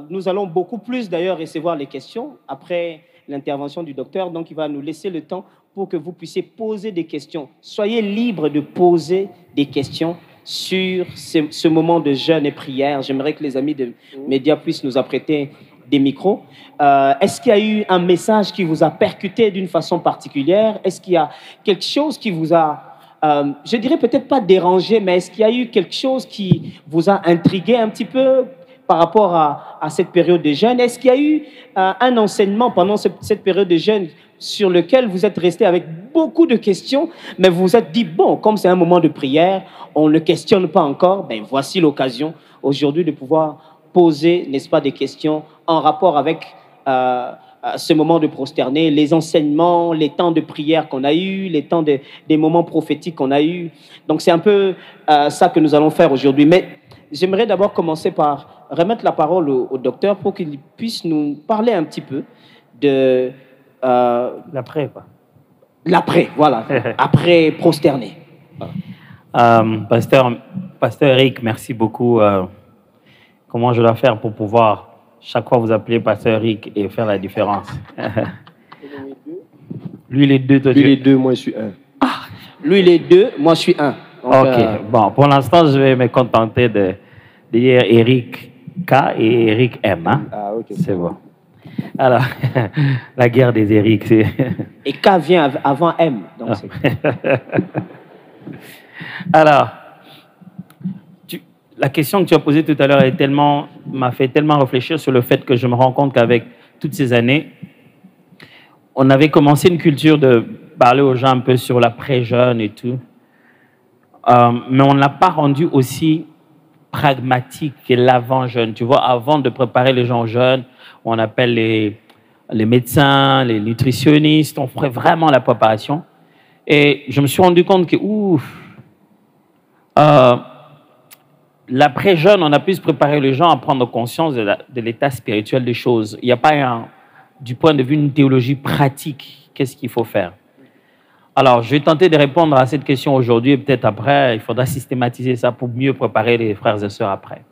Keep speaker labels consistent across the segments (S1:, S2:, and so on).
S1: nous allons beaucoup plus d'ailleurs recevoir les questions après l'intervention du docteur. Donc, il va nous laisser le temps pour que vous puissiez poser des questions. Soyez libres de poser des questions sur ce moment de jeûne et prière. J'aimerais que les amis de médias puissent nous apprêter des micros. Est-ce qu'il y a eu un message qui vous a percuté d'une façon particulière? Est-ce qu'il y a quelque chose qui vous a, je dirais peut-être pas dérangé, mais est-ce qu'il y a eu quelque chose qui vous a intrigué un petit peu par rapport à cette période de jeûne? Est-ce qu'il y a eu un enseignement pendant cette période de jeûne sur lequel vous êtes resté avec beaucoup de questions, mais vous vous êtes dit, bon, comme c'est un moment de prière, on ne questionne pas encore, ben voici l'occasion aujourd'hui de pouvoir poser, n'est-ce pas, des questions en rapport avec ce moment de prosterner, les enseignements, les temps de prière qu'on a eus, les temps des moments prophétiques qu'on a eus. Donc, c'est un peu ça que nous allons faire aujourd'hui. Mais j'aimerais d'abord commencer par remettre la parole au docteur pour qu'il puisse nous parler un petit peu de...
S2: l'après, quoi.
S1: L'après, voilà. Après prosterner.
S2: Pasteur Eric, merci beaucoup. Comment je dois faire pour pouvoir chaque fois vous appeler Pasteur Eric et faire la différence? Lui, il est deux, toi,
S3: lui, il est deux, moi, je suis un.
S1: Ah, lui, il est deux, moi, je suis un.
S2: Donc, ok, bon, pour l'instant, je vais me contenter de dire Eric K et Eric M. Hein?
S3: Ah, ok.
S2: C'est bon. Alors, la guerre des Eric, c'est...
S1: Et K vient avant M. Donc
S2: Alors, la question que tu as posée tout à l'heure m'a fait tellement réfléchir sur le fait que je me rends compte qu'avec toutes ces années, on avait commencé une culture de parler aux gens un peu sur l'après-jeûne et tout, mais on ne l'a pas rendu aussi pragmatique que l'avant-jeûne. Tu vois, avant de préparer les gens au jeûne, on appelle les médecins, les nutritionnistes, on ferait vraiment la préparation. Et je me suis rendu compte que, l'après-jeûne, on a pu se préparer les gens à prendre conscience de l'état spirituel des choses. Il n'y a pas, du point de vue d'une théologie pratique, qu'est-ce qu'il faut faire? Alors, je vais tenter de répondre à cette question aujourd'hui et peut-être après, il faudra systématiser ça pour mieux préparer les frères et sœurs après.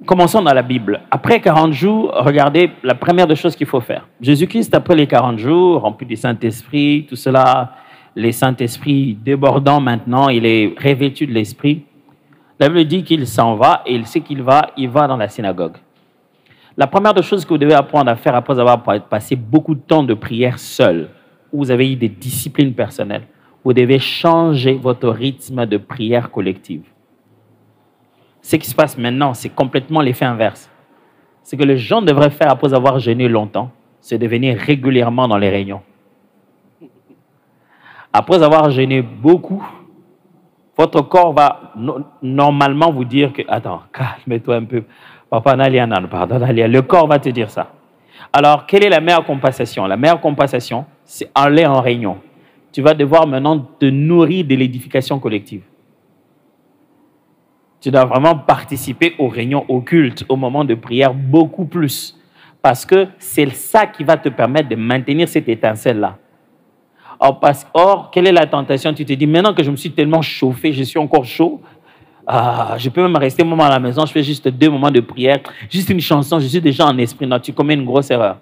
S2: Commençons dans la Bible. Après 40 jours, regardez la première des choses qu'il faut faire. Jésus-Christ, après les 40 jours, rempli du Saint-Esprit, tout cela, les Saint-Esprit débordant maintenant, il est revêtu de l'Esprit. La Bible dit qu'il s'en va et il sait qu'il va, il va dans la synagogue. La première des choses que vous devez apprendre à faire après avoir passé beaucoup de temps de prière seul, où vous avez eu des disciplines personnelles, vous devez changer votre rythme de prière collective. Ce qui se passe maintenant, c'est complètement l'effet inverse. Ce que les gens devraient faire après avoir jeûné longtemps, c'est de venir régulièrement dans les réunions. Après avoir jeûné beaucoup, votre corps va normalement vous dire que, attends, calme-toi un peu. Papa Nalianan, pardon, Nalia. Le corps va te dire ça. Alors, quelle est la meilleure compensation? La meilleure compensation, c'est aller en réunion. Tu vas devoir maintenant te nourrir de l'édification collective. Tu dois vraiment participer aux réunions occultes, au moment de prière, beaucoup plus. Parce que c'est ça qui va te permettre de maintenir cette étincelle-là. Or, quelle est la tentation? Tu te dis, maintenant que je me suis tellement chauffé, je suis encore chaud, je peux même rester un moment à la maison, je fais juste 2 moments de prière, juste une chanson, je suis déjà en esprit. Non, tu commets une grosse erreur.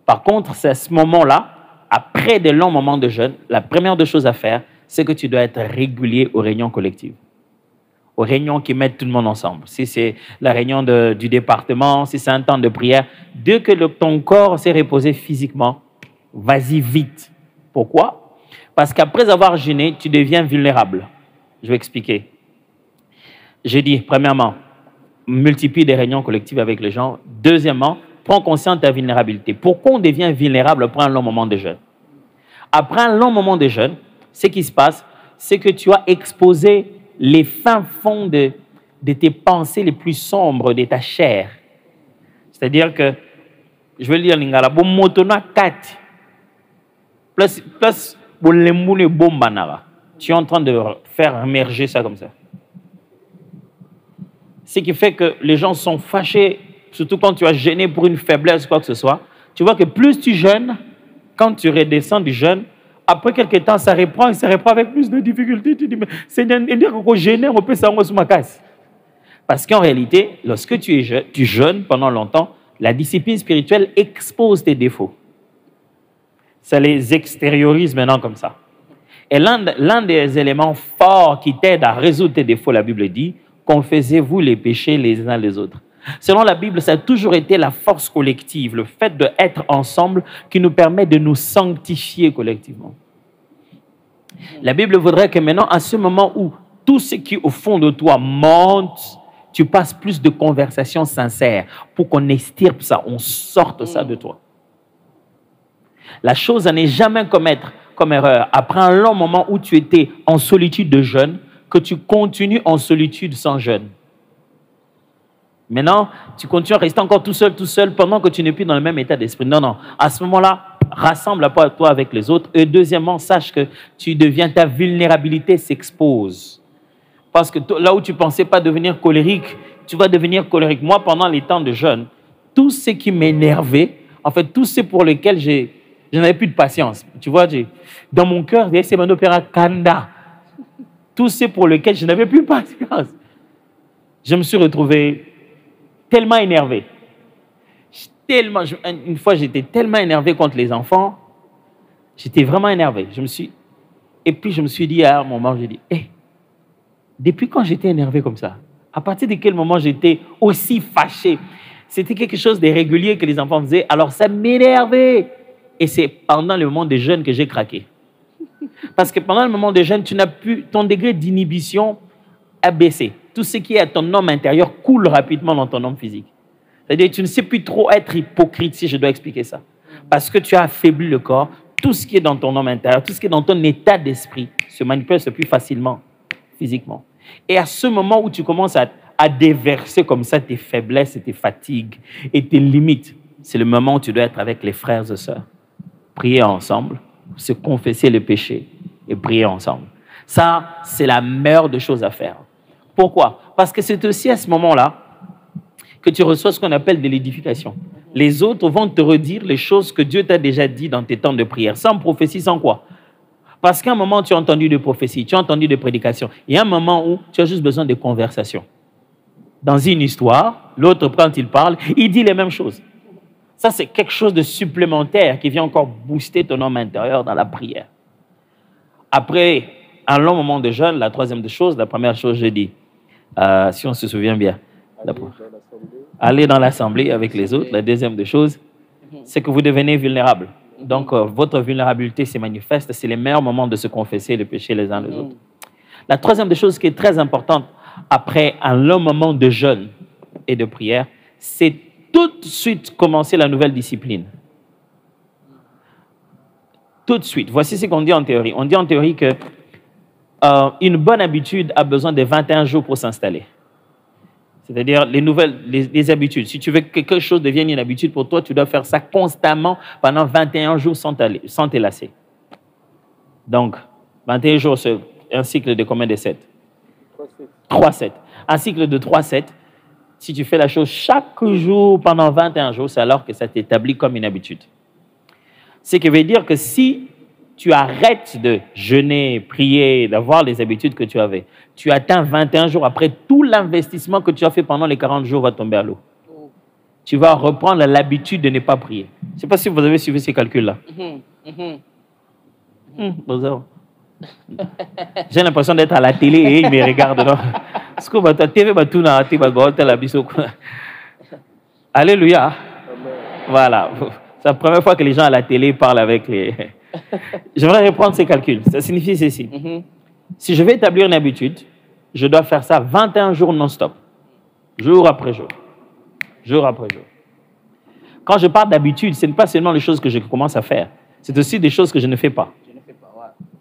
S2: Par contre, c'est à ce moment-là, après des longs moments de jeûne, la première des choses à faire, c'est que tu dois être régulier aux réunions collectives. Aux réunions qui mettent tout le monde ensemble. Si c'est la réunion du département, si c'est un temps de prière, dès que ton corps s'est reposé physiquement, vas-y vite. Pourquoi? Parce qu'après avoir jeûné, tu deviens vulnérable. Je vais expliquer. J'ai dit, premièrement, multiplie des réunions collectives avec les gens. Deuxièmement, prends conscience de ta vulnérabilité. Pourquoi on devient vulnérable après un long moment de jeûne? Après un long moment de jeûne, ce qui se passe, c'est que tu as exposé les fins fonds de tes pensées les plus sombres, de ta chair. C'est-à-dire que, je vais le dire en lingala, bon motona 4, plus tu es en train de faire émerger ça comme ça. Ce qui fait que les gens sont fâchés, surtout quand tu as jeûné pour une faiblesse, quoi que ce soit. Tu vois que plus tu jeûnes, quand tu redescends du jeûne, après quelques temps, ça reprend et ça reprend avec plus de difficultés. Tu dis, mais Seigneur, il dit qu'on jeûne, on peut s'en sur ma casse. Parce qu'en réalité, lorsque tu jeûnes pendant longtemps, la discipline spirituelle expose tes défauts. Ça les extériorise maintenant comme ça. Et l'un des éléments forts qui t'aide à résoudre tes défauts, la Bible dit, confessez-vous les péchés les uns les autres. Selon la Bible, ça a toujours été la force collective, le fait d'être ensemble qui nous permet de nous sanctifier collectivement. La Bible voudrait que maintenant, à ce moment où tout ce qui au fond de toi monte, tu passes plus de conversations sincères pour qu'on extirpe ça, on sorte ça de toi. La chose à ne jamais commettre comme erreur, après un long moment où tu étais en solitude de jeûne, que tu continues en solitude sans jeûne. Maintenant, tu continues à rester encore tout seul, pendant que tu n'es plus dans le même état d'esprit. Non, non. À ce moment-là, rassemble-toi avec les autres. Et deuxièmement, sache que ta vulnérabilité s'expose. Parce que là où tu ne pensais pas devenir colérique, tu vas devenir colérique. Moi, pendant les temps de jeûne, tout ce qui m'énervait, en fait, tout ce pour lequel je n'avais plus de patience. Tu vois, dans mon cœur, c'est mon opéra Kanda. Tout ce pour lequel je n'avais plus de patience. Je me suis retrouvé tellement énervé. Une fois, j'étais tellement énervé contre les enfants. J'étais vraiment énervé. Et puis, je me suis dit à un moment, j'ai dit, depuis quand j'étais énervé comme ça? À partir de quel moment j'étais aussi fâché? C'était quelque chose de régulier que les enfants faisaient. Alors, ça m'énervait. Et c'est pendant le moment des jeûnes que j'ai craqué. Parce que pendant le moment des jeûnes, ton degré d'inhibition a baissé. Tout ce qui est à ton homme intérieur coule rapidement dans ton homme physique. C'est-à-dire que tu ne sais plus trop être hypocrite, si je dois expliquer ça. Parce que tu as affaibli le corps, tout ce qui est dans ton homme intérieur, tout ce qui est dans ton état d'esprit se manifeste plus facilement physiquement. Et à ce moment où tu commences à déverser comme ça tes faiblesses et tes fatigues et tes limites, c'est le moment où tu dois être avec les frères et sœurs. Prier ensemble, se confesser le péché et prier ensemble. Ça, c'est la meilleure des choses à faire. Pourquoi? Parce que c'est aussi à ce moment-là que tu reçois ce qu'on appelle de l'édification. Les autres vont te redire les choses que Dieu t'a déjà dit dans tes temps de prière. Sans prophétie, sans quoi? Parce qu'à un moment, tu as entendu de prophéties, tu as entendu de prédications. Il y a un moment où tu as juste besoin de conversation. Dans une histoire, l'autre, quand il parle, il dit les mêmes choses. Ça, c'est quelque chose de supplémentaire qui vient encore booster ton homme intérieur dans la prière. Après un long moment de jeûne, la troisième des choses, la première chose, je dis, si on se souvient bien, aller dans l'assemblée avec les autres. La deuxième des choses, c'est que vous devenez vulnérable. Donc, votre vulnérabilité se manifeste. C'est les meilleurs moments de se confesser les péchés les uns les autres. La troisième des choses qui est très importante après un long moment de jeûne et de prière, c'est tout de suite commencer la nouvelle discipline. Tout de suite. Voici ce qu'on dit en théorie. On dit en théorie que une bonne habitude a besoin de 21 jours pour s'installer. C'est-à-dire les habitudes. Si tu veux que quelque chose devienne une habitude pour toi, tu dois faire ça constamment pendant 21 jours sans te lasser. Donc, 21 jours, c'est un cycle de combien de 7? 3-7. Un cycle de 3-7. Si tu fais la chose chaque jour pendant 21 jours, c'est alors que ça t'établit comme une habitude. Ce qui veut dire que si tu arrêtes de jeûner, prier, d'avoir les habitudes que tu avais, tu atteins 21 jours après, tout l'investissement que tu as fait pendant les 40 jours va tomber à l'eau. Tu vas reprendre l'habitude de ne pas prier. Je ne sais pas si vous avez suivi ces calculs-là. J'ai l'impression d'être à la télé et ils me regardent. Alléluia. Voilà. C'est la première fois que les gens à la télé parlent avec les... J'aimerais reprendre ces calculs. Ça signifie ceci. Si je vais établir une habitude, je dois faire ça 21 jours non-stop. Jour après jour. Jour après jour. Quand je parle d'habitude, ce n'est pas seulement les choses que je commence à faire. C'est aussi des choses que je ne fais pas.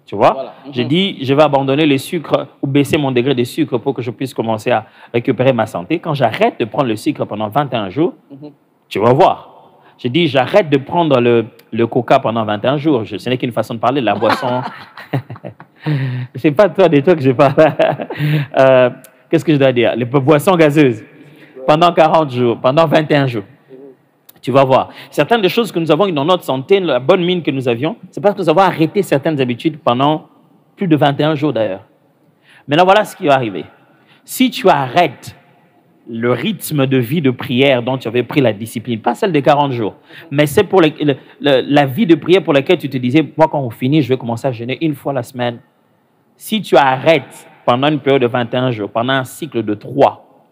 S2: Tu vois? Voilà. Je dis, je vais abandonner le sucre ou baisser mon degré de sucre pour que je puisse commencer à récupérer ma santé. Quand j'arrête de prendre le sucre pendant 21 jours, tu vas voir. Je dis, j'arrête de prendre le coca pendant 21 jours. Ce n'est qu'une façon de parler, la boisson. Ce n'est pas de toi que je parle. Qu'est-ce que je dois dire? Les boissons gazeuses. Pendant 40 jours, pendant 21 jours. Tu vas voir. Certaines des choses que nous avons dans notre santé, la bonne mine que nous avions, c'est parce que nous avons arrêté certaines habitudes pendant plus de 21 jours d'ailleurs. Maintenant, voilà ce qui va arriver. Si tu arrêtes le rythme de vie de prière dont tu avais pris la discipline, pas celle de 40 jours, mais c'est pour la vie de prière pour laquelle tu te disais, moi quand on finit, je vais commencer à jeûner une fois la semaine. Si tu arrêtes pendant une période de 21 jours, pendant un cycle de 3,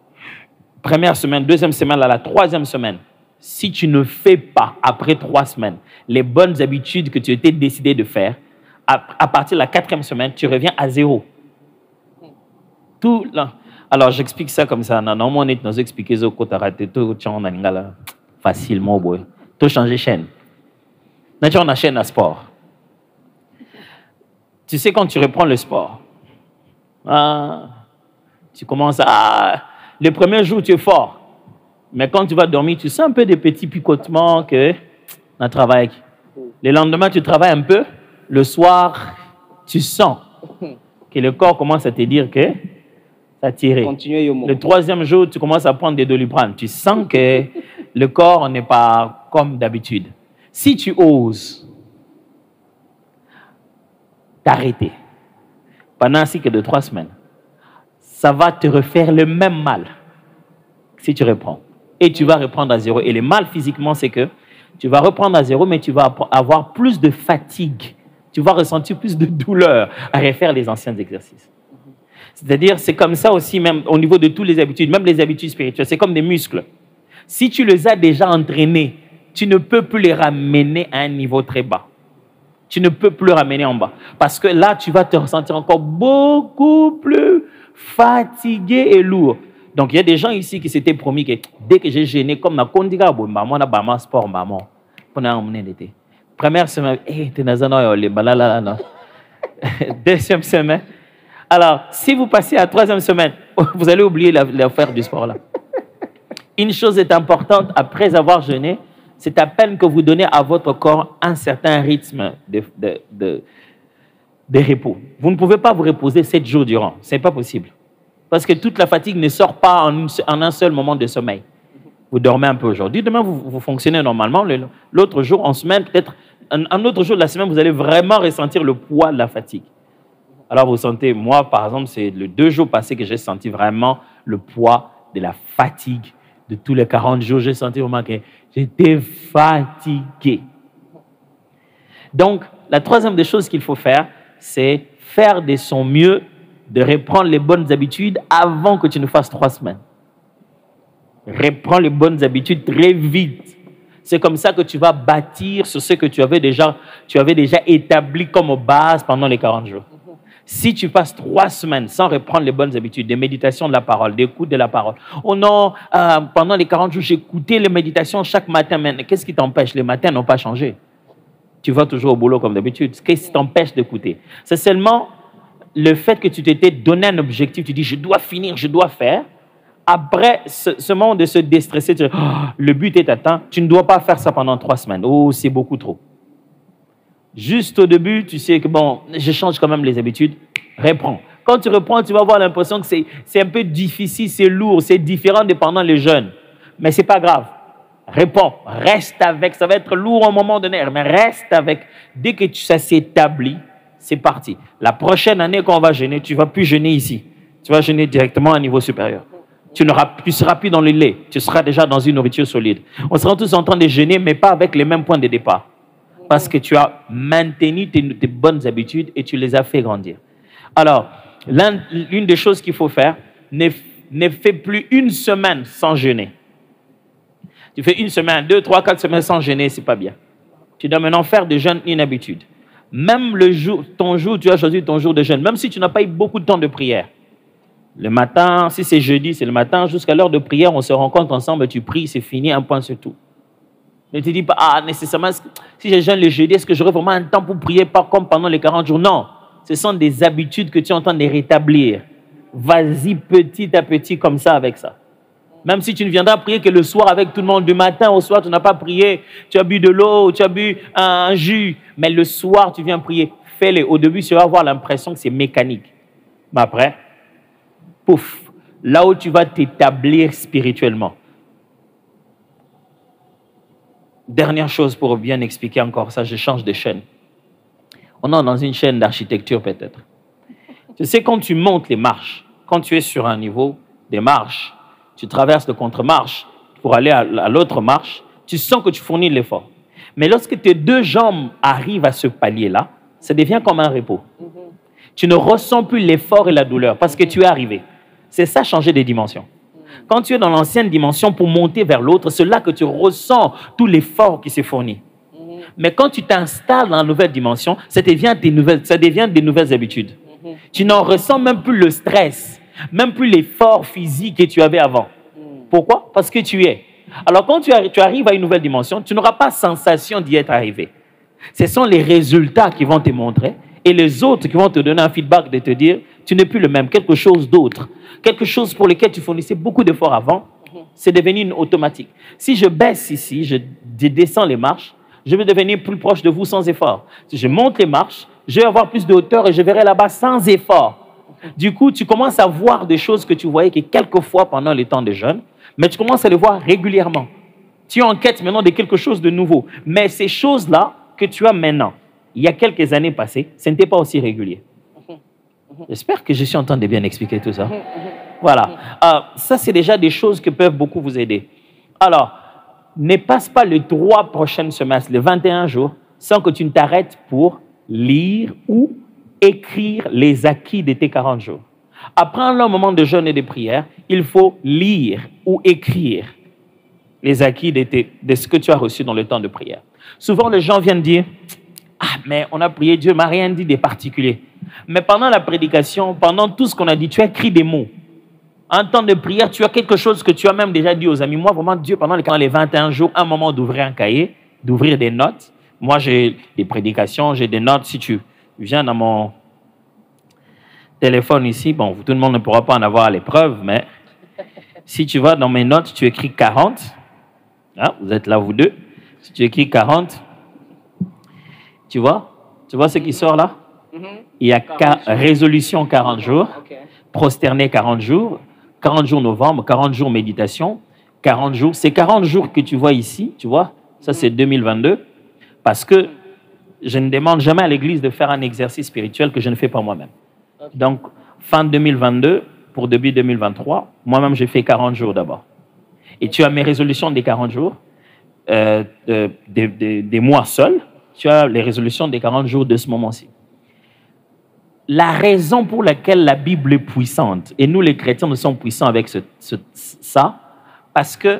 S2: première semaine, deuxième semaine, la troisième semaine, si tu ne fais pas, après 3 semaines, les bonnes habitudes que tu étais décidé de faire, à partir de la 4e semaine, tu reviens à 0. Tout là. Alors, j'explique ça comme ça. Normalement, on est dans expliquer ce que tu as raté, tout facilement, boy. Tu changer chaîne. Maintenant, on a chaîne à sport. Tu sais, quand tu reprends le sport, tu commences à... Le premier jour, tu es fort. Mais quand tu vas dormir, tu sens un peu des petits picotements que on travaille. Le lendemain, tu travailles un peu. Le soir, tu sens que le corps commence à te dire que ça tire. Le 3e jour, tu commences à prendre des Doliprane. Tu sens que le corps n'est pas comme d'habitude. Si tu oses t'arrêter pendant un cycle de 3 semaines, ça va te refaire le même mal si tu reprends. Et tu vas reprendre à 0. Et le mal physiquement, c'est que tu vas reprendre à 0, mais tu vas avoir plus de fatigue. Tu vas ressentir plus de douleur à refaire les anciens exercices. C'est-à-dire, c'est comme ça aussi, même au niveau de toutes les habitudes, même les habitudes spirituelles, c'est comme des muscles. Si tu les as déjà entraînés, tu ne peux plus les ramener à un niveau très bas. Tu ne peux plus les ramener en bas. Parce que là, tu vas te ressentir encore beaucoup plus fatigué et lourd. Donc, il y a des gens ici qui s'étaient promis que dès que j'ai gêné, comme ma condiga, maman, na bama sport, maman. Pendant mon été. Première semaine, t'es dans un les balala. Deuxième semaine. Alors, si vous passez à 3e semaine, vous allez oublier l'affaire du sport là. Une chose est importante après avoir jeûné, c'est à peine que vous donnez à votre corps un certain rythme de repos. Vous ne pouvez pas vous reposer 7 jours durant. Ce n'est pas possible. Parce que toute la fatigue ne sort pas en un seul moment de sommeil. Vous dormez un peu aujourd'hui, demain vous fonctionnez normalement. L'autre jour, en semaine, peut-être un autre jour de la semaine, vous allez vraiment ressentir le poids de la fatigue. Alors vous sentez, moi par exemple, c'est le 2 jours passés que j'ai senti vraiment le poids de la fatigue. De tous les 40 jours, j'ai senti vraiment que j'étais fatigué. Donc, la 3e des choses qu'il faut faire, c'est faire de son mieux de reprendre les bonnes habitudes avant que tu ne fasses 3 semaines. Reprends les bonnes habitudes très vite. C'est comme ça que tu vas bâtir sur ce que tu avais déjà établi comme base pendant les 40 jours. Si tu passes 3 semaines sans reprendre les bonnes habitudes, des méditations de la parole, d'écoute de la parole. Oh non, pendant les 40 jours, j'écoutais les méditations chaque matin. Mais qu'est-ce qui t'empêche? Les matins n'ont pas changé. Tu vas toujours au boulot comme d'habitude. Qu'est-ce qui t'empêche d'écouter? C'est seulement le fait que tu t'étais donné un objectif. Tu dis, je dois finir, je dois faire. Après ce moment de se déstresser, tu dis, oh, le but est atteint. Tu ne dois pas faire ça pendant 3 semaines. Oh, c'est beaucoup trop. Juste au début, tu sais que bon, je change quand même les habitudes. Reprends. Quand tu reprends, tu vas avoir l'impression que c'est un peu difficile, c'est lourd, c'est différent dépendant les jeunes. Mais ce n'est pas grave. Réponds, reste avec. Ça va être lourd au moment donné, mais reste avec. Dès que ça s'établit, c'est parti. La prochaine année qu'on va jeûner, tu ne vas plus jeûner ici. Tu vas jeûner directement à un niveau supérieur. Tu ne seras plus dans le lait. Tu seras déjà dans une nourriture solide. On sera tous en train de jeûner, mais pas avec les mêmes points de départ. Parce que tu as maintenu tes bonnes habitudes et tu les as fait grandir. Alors, l'une des choses qu'il faut faire, ne fais plus une semaine sans jeûner. Tu fais 1 semaine, 2, 3, 4 semaines sans jeûner, ce n'est pas bien. Tu dois maintenant faire de jeûne une habitude. Même tu as choisi ton jour de jeûne, même si tu n'as pas eu beaucoup de temps de prière. Le matin, si c'est jeudi, c'est le matin, jusqu'à l'heure de prière, on se rencontre ensemble, tu pries, c'est fini, un point sur tout. Ne te dis pas, nécessairement, si je jeûne le jeudi, est-ce que j'aurai vraiment un temps pour prier, pas comme pendant les 40 jours? Non, ce sont des habitudes que tu es en train de rétablir. Vas-y petit à petit comme ça avec ça. Même si tu ne viendras prier que le soir avec tout le monde, du matin au soir, tu n'as pas prié, tu as bu de l'eau, tu as bu un jus, mais le soir, tu viens prier, fais-le. Au début, tu vas avoir l'impression que c'est mécanique. Mais après, pouf, là où tu vas t'établir spirituellement. Dernière chose pour bien expliquer encore ça, je change de chaîne. On est dans une chaîne d'architecture peut-être. Tu sais, quand tu montes les marches, quand tu es sur un niveau des marches, tu traverses le contre-marche pour aller à l'autre marche, tu sens que tu fournis l'effort. Mais lorsque tes deux jambes arrivent à ce palier-là, ça devient comme un repos. Tu ne ressens plus l'effort et la douleur parce que tu es arrivé. C'est ça, changer de dimension. Quand tu es dans l'ancienne dimension pour monter vers l'autre, c'est là que tu ressens tout l'effort qui s'est fourni. Mais quand tu t'installes dans la nouvelle dimension, ça devient des nouvelles habitudes. Tu n'en ressens même plus le stress, même plus l'effort physique que tu avais avant. Pourquoi? Parce que tu es. Alors quand tu arrives à une nouvelle dimension, tu n'auras pas sensation d'y être arrivé. Ce sont les résultats qui vont te montrer et les autres qui vont te donner un feedback de te dire tu n'es plus le même, quelque chose d'autre. Quelque chose pour lequel tu fournissais beaucoup d'efforts avant, c'est devenu une automatique. Si je baisse ici, je descends les marches, je vais devenir plus proche de vous sans effort. Si je monte les marches, je vais avoir plus de hauteur et je verrai là-bas sans effort. Du coup, tu commences à voir des choses que tu voyais que quelques fois pendant les temps de jeûne, mais tu commences à les voir régulièrement. Tu es en quête maintenant de quelque chose de nouveau. Mais ces choses-là que tu as maintenant, il y a quelques années passées, ce n'était pas aussi régulier. J'espère que je suis en train de bien expliquer tout ça. Voilà. Ça, c'est déjà des choses qui peuvent beaucoup vous aider. Alors, ne passe pas les 3 prochaines semaines, les 21 jours, sans que tu ne t'arrêtes pour lire ou écrire les acquis de tes 40 jours. Après un long moment de jeûne et de prière, il faut lire ou écrire les acquis de ce que tu as reçu dans le temps de prière. Souvent, les gens viennent dire « Ah, mais on a prié, Dieu ne m'a rien dit de particulier. » Mais pendant la prédication, pendant tout ce qu'on a dit, tu as écrit des mots. En temps de prière, tu as quelque chose que tu as même déjà dit aux amis. Moi, vraiment, Dieu, pendant les 21 jours, un moment d'ouvrir un cahier, d'ouvrir des notes. Moi, j'ai des prédications, j'ai des notes. Si tu viens dans mon téléphone ici, bon, tout le monde ne pourra pas en avoir l'épreuve, mais si tu vas dans mes notes, tu écris 40. Ah, vous êtes là, vous deux. Si tu écris 40, tu vois ce qui sort là? Il y a résolution 40 jours, prosterné 40 jours, 40 jours novembre, 40 jours méditation, 40 jours. Ces 40 jours que tu vois ici, tu vois, ça c'est 2022, parce que je ne demande jamais à l'Église de faire un exercice spirituel que je ne fais pas moi-même. Donc, fin 2022, pour début 2023, moi-même j'ai fait 40 jours d'abord. Et tu as mes résolutions des 40 jours, des mois seuls, tu as les résolutions des 40 jours de ce moment-ci. La raison pour laquelle la Bible est puissante, et nous les chrétiens, nous sommes puissants avec ça, parce que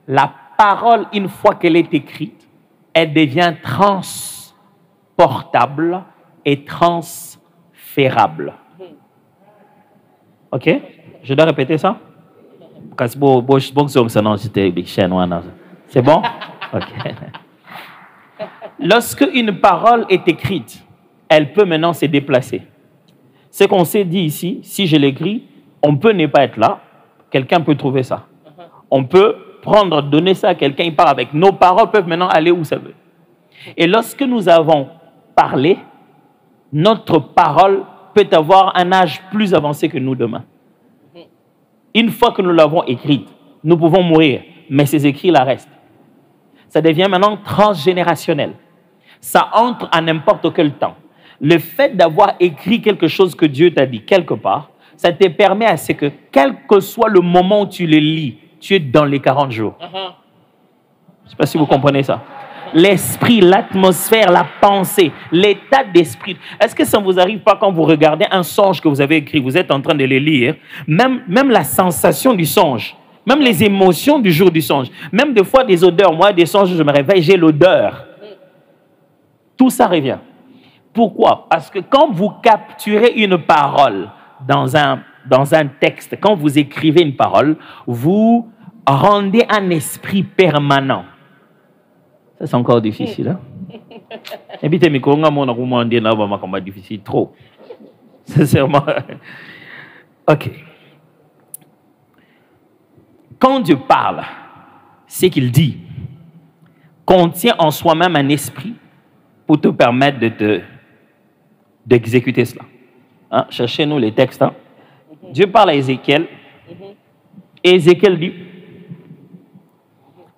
S2: la parole, une fois qu'elle est écrite, elle devient transportable et transférable. OK? Je dois répéter ça? C'est bon? OK. Lorsque une parole est écrite, elle peut maintenant se déplacer. Ce qu'on s'est dit ici, si je l'écris, on peut ne pas être là, quelqu'un peut trouver ça. On peut donner ça à quelqu'un, il part avec. Nos paroles peuvent maintenant aller où ça veut. Et lorsque nous avons parlé, notre parole peut avoir un âge plus avancé que nous demain. Une fois que nous l'avons écrite, nous pouvons mourir, mais ces écrits-là restent. Ça devient maintenant transgénérationnel. Ça entre à n'importe quel temps. Le fait d'avoir écrit quelque chose que Dieu t'a dit quelque part, ça te permet à ce que, quel que soit le moment où tu le lis, tu es dans les 40 jours. Je ne sais pas si vous comprenez ça. L'esprit, l'atmosphère, la pensée, l'état d'esprit. Est-ce que ça ne vous arrive pas quand vous regardez un songe que vous avez écrit, vous êtes en train de le lire, même la sensation du songe, même les émotions du jour du songe, même des fois des odeurs. Moi, des songes, je me réveille, j'ai l'odeur. Tout ça revient. Pourquoi? Parce que quand vous capturez une parole dans un texte, quand vous écrivez une parole, vous rendez un esprit permanent. Ça, c'est encore difficile. Hein? Et puis, c'est difficile trop. Sincèrement. OK. Quand Dieu parle, ce qu'il dit contient en soi-même un esprit pour te permettre d'exécuter cela. Hein? Cherchez-nous les textes. Hein? Dieu parle à Ézéchiel. Et Ézéchiel dit,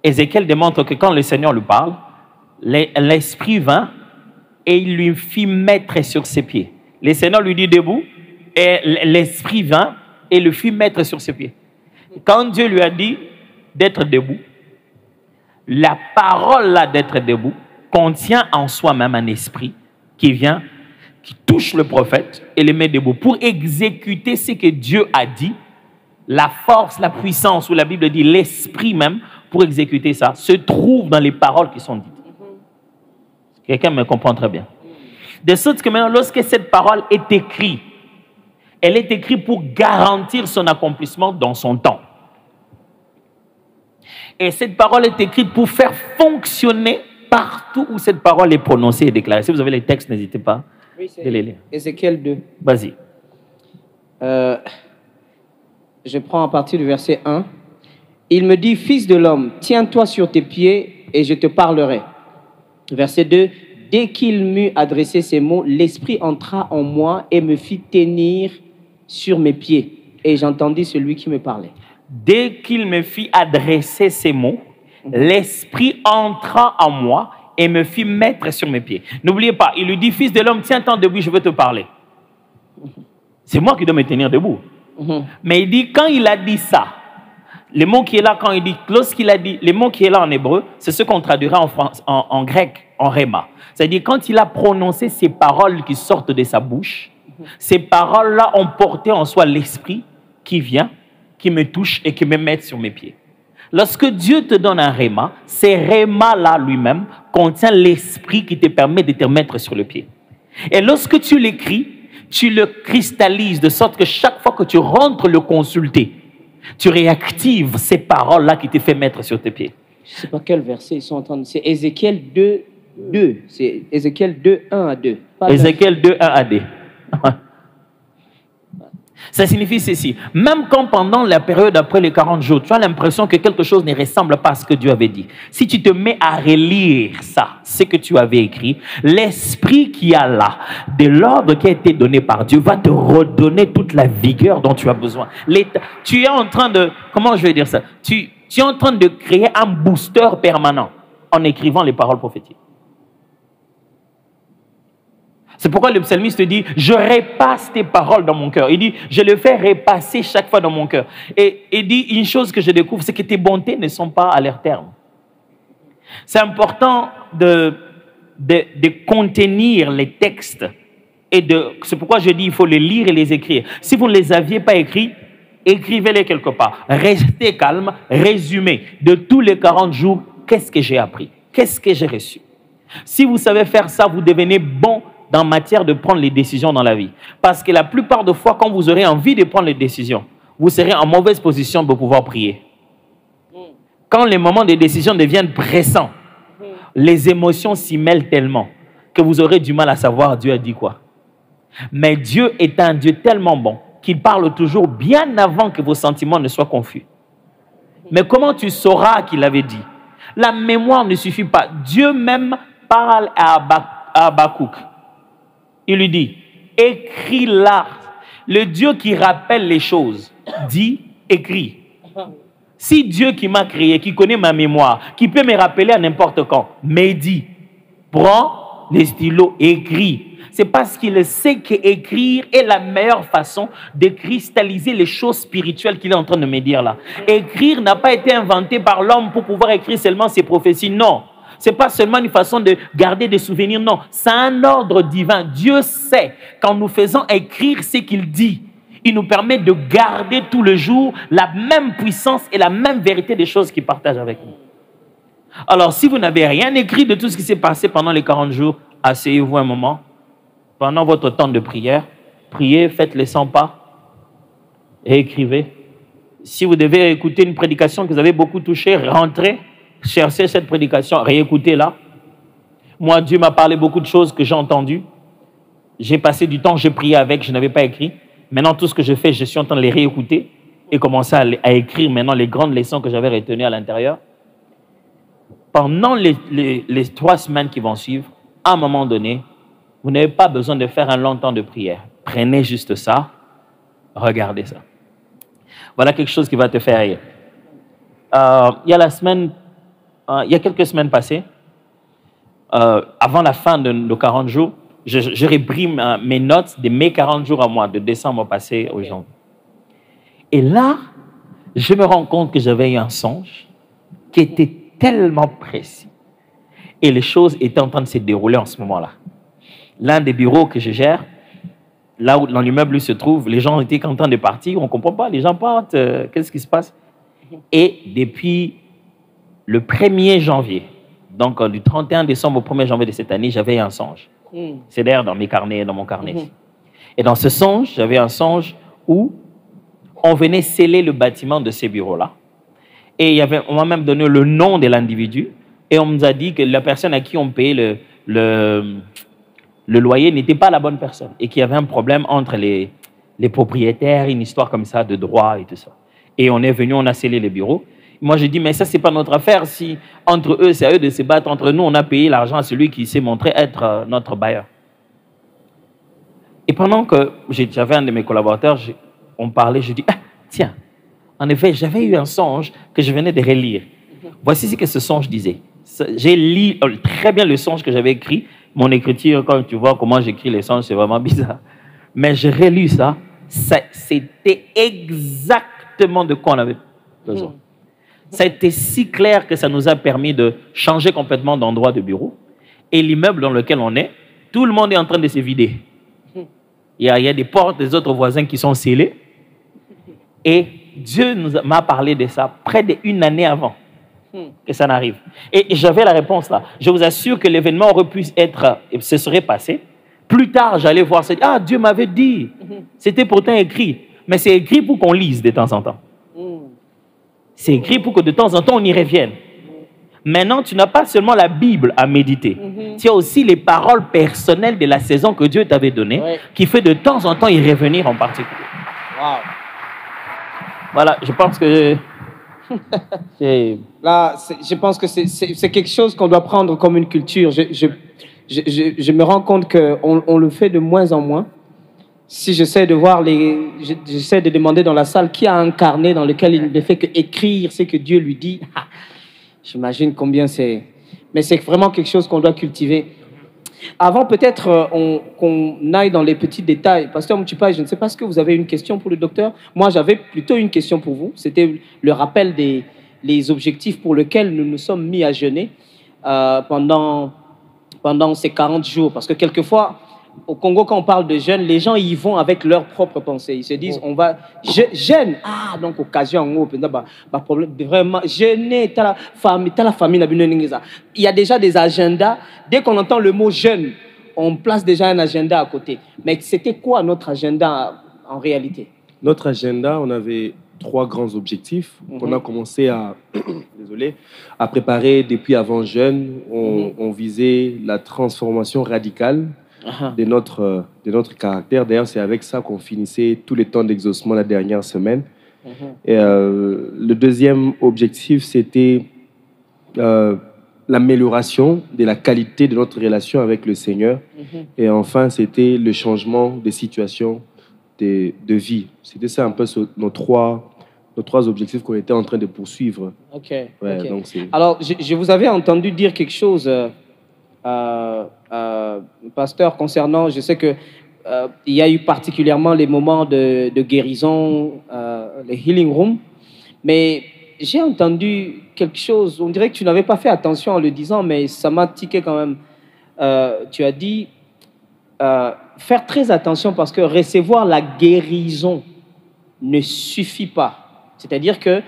S2: Ézéchiel démontre que quand le Seigneur lui parle, l'esprit vint et il lui fit mettre sur ses pieds. Le Seigneur lui dit debout et l'esprit vint et le fit mettre sur ses pieds. Quand Dieu lui a dit d'être debout, la parole là d'être debout contient en soi-même un esprit qui vient, qui touche le prophète et le met debout pour exécuter ce que Dieu a dit. La force, la puissance, où la Bible dit l'esprit même, pour exécuter ça, se trouve dans les paroles qui sont dites. Quelqu'un me comprend très bien. De sorte que maintenant, lorsque cette parole est écrite, elle est écrite pour garantir son accomplissement dans son temps. Et cette parole est écrite pour faire fonctionner partout où cette parole est prononcée et déclarée. Si vous avez les textes, n'hésitez pas de les lire.
S1: Ézéchiel 2.
S2: Vas-y.
S1: Je prends à partir du verset 1. Il me dit, fils de l'homme, tiens-toi sur tes pieds et je te parlerai. Verset 2. Dès qu'il m'eut adressé ces mots, l'Esprit entra en moi et me fit tenir sur mes pieds. Et j'entendis celui qui me parlait.
S2: Dès qu'il me fit adresser ces mots, l'Esprit entra en moi et me fit mettre sur mes pieds. N'oubliez pas, il lui dit, fils de l'homme, tiens-toi debout, je veux te parler. C'est moi qui dois me tenir debout. Mais il dit, quand il a dit ça, le mot qui est là, quand il dit, lorsqu'il a dit, le mot qui est là en hébreu, c'est ce qu'on traduira en grec, en réma. C'est-à-dire, quand il a prononcé ces paroles qui sortent de sa bouche, ces paroles-là ont porté en soi l'esprit qui vient, qui me touche et qui me met sur mes pieds. Lorsque Dieu te donne un réma, ce réma-là lui-même contient l'esprit qui te permet de te mettre sur le pied. Et lorsque tu l'écris, tu le cristallises de sorte que chaque fois que tu rentres le consulter, tu réactives ces paroles-là qui te fait mettre sur tes pieds.
S1: Je ne sais pas quel verset ils sont en train de... C'est Ézéchiel 2, 2. C'est Ézéchiel 2, 1 à 2.
S2: Ézéchiel 2, 1 à 2. Ça signifie ceci. Même quand pendant la période après les 40 jours, tu as l'impression que quelque chose ne ressemble pas à ce que Dieu avait dit. Si tu te mets à relire ça, ce que tu avais écrit, l'esprit qui a là, de l'ordre qui a été donné par Dieu, va te redonner toute la vigueur dont tu as besoin. Tu es en train de, comment je vais dire ça? Tu es en train de créer un booster permanent en écrivant les paroles prophétiques. C'est pourquoi le psalmiste dit, je repasse tes paroles dans mon cœur. Il dit, je le fais repasser chaque fois dans mon cœur. Et il dit une chose que je découvre, c'est que tes bontés ne sont pas à leur terme. C'est important de contenir les textes. C'est pourquoi je dis, il faut les lire et les écrire. Si vous ne les aviez pas écrits, écrivez-les quelque part. Restez calme, résumez de tous les 40 jours, qu'est-ce que j'ai appris? Qu'est-ce que j'ai reçu? Si vous savez faire ça, vous devenez bon en matière de prendre les décisions dans la vie. Parce que la plupart des fois, quand vous aurez envie de prendre les décisions, vous serez en mauvaise position pour pouvoir prier. Quand les moments de décision deviennent pressants, les émotions s'y mêlent tellement que vous aurez du mal à savoir Dieu a dit quoi. Mais Dieu est un Dieu tellement bon qu'il parle toujours bien avant que vos sentiments ne soient confus. Mais comment tu sauras qu'il avait dit? La mémoire ne suffit pas. Dieu même parle à Habakkuk. Il lui dit, écris-la. Le Dieu qui rappelle les choses dit, écris. Si Dieu qui m'a créé, qui connaît ma mémoire, qui peut me rappeler à n'importe quand, me dit, prends les stylos, écris. C'est parce qu'il sait qu'écrire est la meilleure façon de cristalliser les choses spirituelles qu'il est en train de me dire là. Écrire n'a pas été inventé par l'homme pour pouvoir écrire seulement ses prophéties, non. Ce n'est pas seulement une façon de garder des souvenirs, non. C'est un ordre divin. Dieu sait qu'en nous faisant écrire ce qu'il dit, il nous permet de garder tout le jour la même puissance et la même vérité des choses qu'il partage avec nous. Alors, si vous n'avez rien écrit de tout ce qui s'est passé pendant les 40 jours, asseyez-vous un moment. Pendant votre temps de prière, priez, faites les 100 pas et écrivez. Si vous devez écouter une prédication que vous avez beaucoup touchée, rentrez. Cherchez cette prédication, réécoutez-la. Moi, Dieu m'a parlé beaucoup de choses que j'ai entendues. J'ai passé du temps, j'ai prié avec, je n'avais pas écrit. Maintenant, tout ce que je fais, je suis en train de les réécouter et commencer à écrire maintenant les grandes leçons que j'avais retenues à l'intérieur. Pendant les 3 semaines qui vont suivre, à un moment donné, vous n'avez pas besoin de faire un long temps de prière. Prenez juste ça, regardez ça. Voilà quelque chose qui va te faire rire. Il y a quelques semaines passées, avant la fin de nos 40 jours, je repris mes notes de mes 40 jours à moi, de décembre passé aux gens. Et là, je me rends compte que j'avais eu un songe qui était tellement précis. Et les choses étaient en train de se dérouler en ce moment-là. L'un des bureaux que je gère, là où dans l'immeuble où se trouve, les gens étaient contents de partir, on ne comprend pas, les gens partent, qu'est-ce qui se passe? Et depuis le 1er janvier, donc du 31 décembre au 1er janvier de cette année, j'avais un songe. C'est d'ailleurs dans mes carnets, dans mon carnet. Et dans ce songe, j'avais un songe où on venait sceller le bâtiment de ces bureaux-là. Et on m'a même donné le nom de l'individu. Et on nous a dit que la personne à qui on payait le loyer n'était pas la bonne personne. Et qu'il y avait un problème entre les propriétaires, une histoire comme ça de droit et tout ça. Et on est venu, on a scellé les bureaux. Moi, j'ai dit, mais ça, ce n'est pas notre affaire. Si entre eux, c'est à eux de se battre. Entre nous, on a payé l'argent à celui qui s'est montré être notre bailleur. Et pendant que j'avais un de mes collaborateurs, on parlait, je dis, ah, tiens, en effet, j'avais eu un songe que je venais de relire. Voici ce que ce songe disait. J'ai lu très bien le songe que j'avais écrit. Mon écriture, quand tu vois comment j'écris les songes, c'est vraiment bizarre. Mais j'ai relu ça. C'était exactement de quoi on avait besoin. Ça a été si clair que ça nous a permis de changer complètement d'endroit de bureau. Et l'immeuble dans lequel on est, tout le monde est en train de se vider. Il y a des portes des autres voisins qui sont scellées. Et Dieu m'a parlé de ça près d'une année avant que ça n'arrive. Et j'avais la réponse là. Je vous assure que l'événement aurait pu être, se serait passé. Plus tard, j'allais voir ça. Ah, Dieu m'avait dit. C'était pourtant écrit. Mais c'est écrit pour qu'on lise de temps en temps. C'est écrit pour que de temps en temps, on y revienne. Maintenant, tu n'as pas seulement la Bible à méditer. Tu as aussi les paroles personnelles de la saison que Dieu t'avait donnée, qui fait de temps en temps y revenir en particulier.
S1: Wow.
S2: Voilà, je pense que...
S1: Là, je pense que c'est quelque chose qu'on doit prendre comme une culture. Je me rends compte qu'on le fait de moins en moins. Si j'essaie de voir j'essaie de demander dans la salle qui a un carnet dans lequel il ne fait qu'écrire ce que Dieu lui dit. J'imagine combien c'est... Mais c'est vraiment quelque chose qu'on doit cultiver. Avant, peut-être qu'on aille dans les petits détails. Pasteur Mouchipa, je ne sais pas, est-ce que vous avez une question pour le docteur? Moi, j'avais plutôt une question pour vous. C'était le rappel des objectifs pour lesquels nous nous sommes mis à jeûner pendant ces 40 jours. Parce que quelquefois, au Congo, quand on parle de jeûne, les gens y vont avec leurs propres pensées. Ils se disent, on va jeûne. Ah, donc occasion, problème, vraiment, jeûner, t'as la famille. Il y a déjà des agendas. Dès qu'on entend le mot jeûne, on place déjà un agenda à côté. Mais c'était quoi notre agenda en réalité?
S3: Notre agenda, on avait 3 grands objectifs qu'on a commencé à préparer depuis avant jeûne. On visait la transformation radicale de notre caractère. D'ailleurs, c'est avec ça qu'on finissait tous les temps d'exaucement la dernière semaine. Et, le deuxième objectif, c'était l'amélioration de la qualité de notre relation avec le Seigneur. Et enfin, c'était le changement des situations de vie. C'était ça un peu nos trois objectifs qu'on était en train de poursuivre.
S1: Ok. Donc alors, je vous avais entendu dire quelque chose... pasteur, concernant, je sais que il y a eu particulièrement les moments de guérison, les healing rooms, mais j'ai entendu quelque chose, on dirait que tu n'avais pas fait attention en le disant, mais ça m'a tiqué quand même. Tu as dit faire très attention parce que recevoir la guérison ne suffit pas. C'est-à-dire que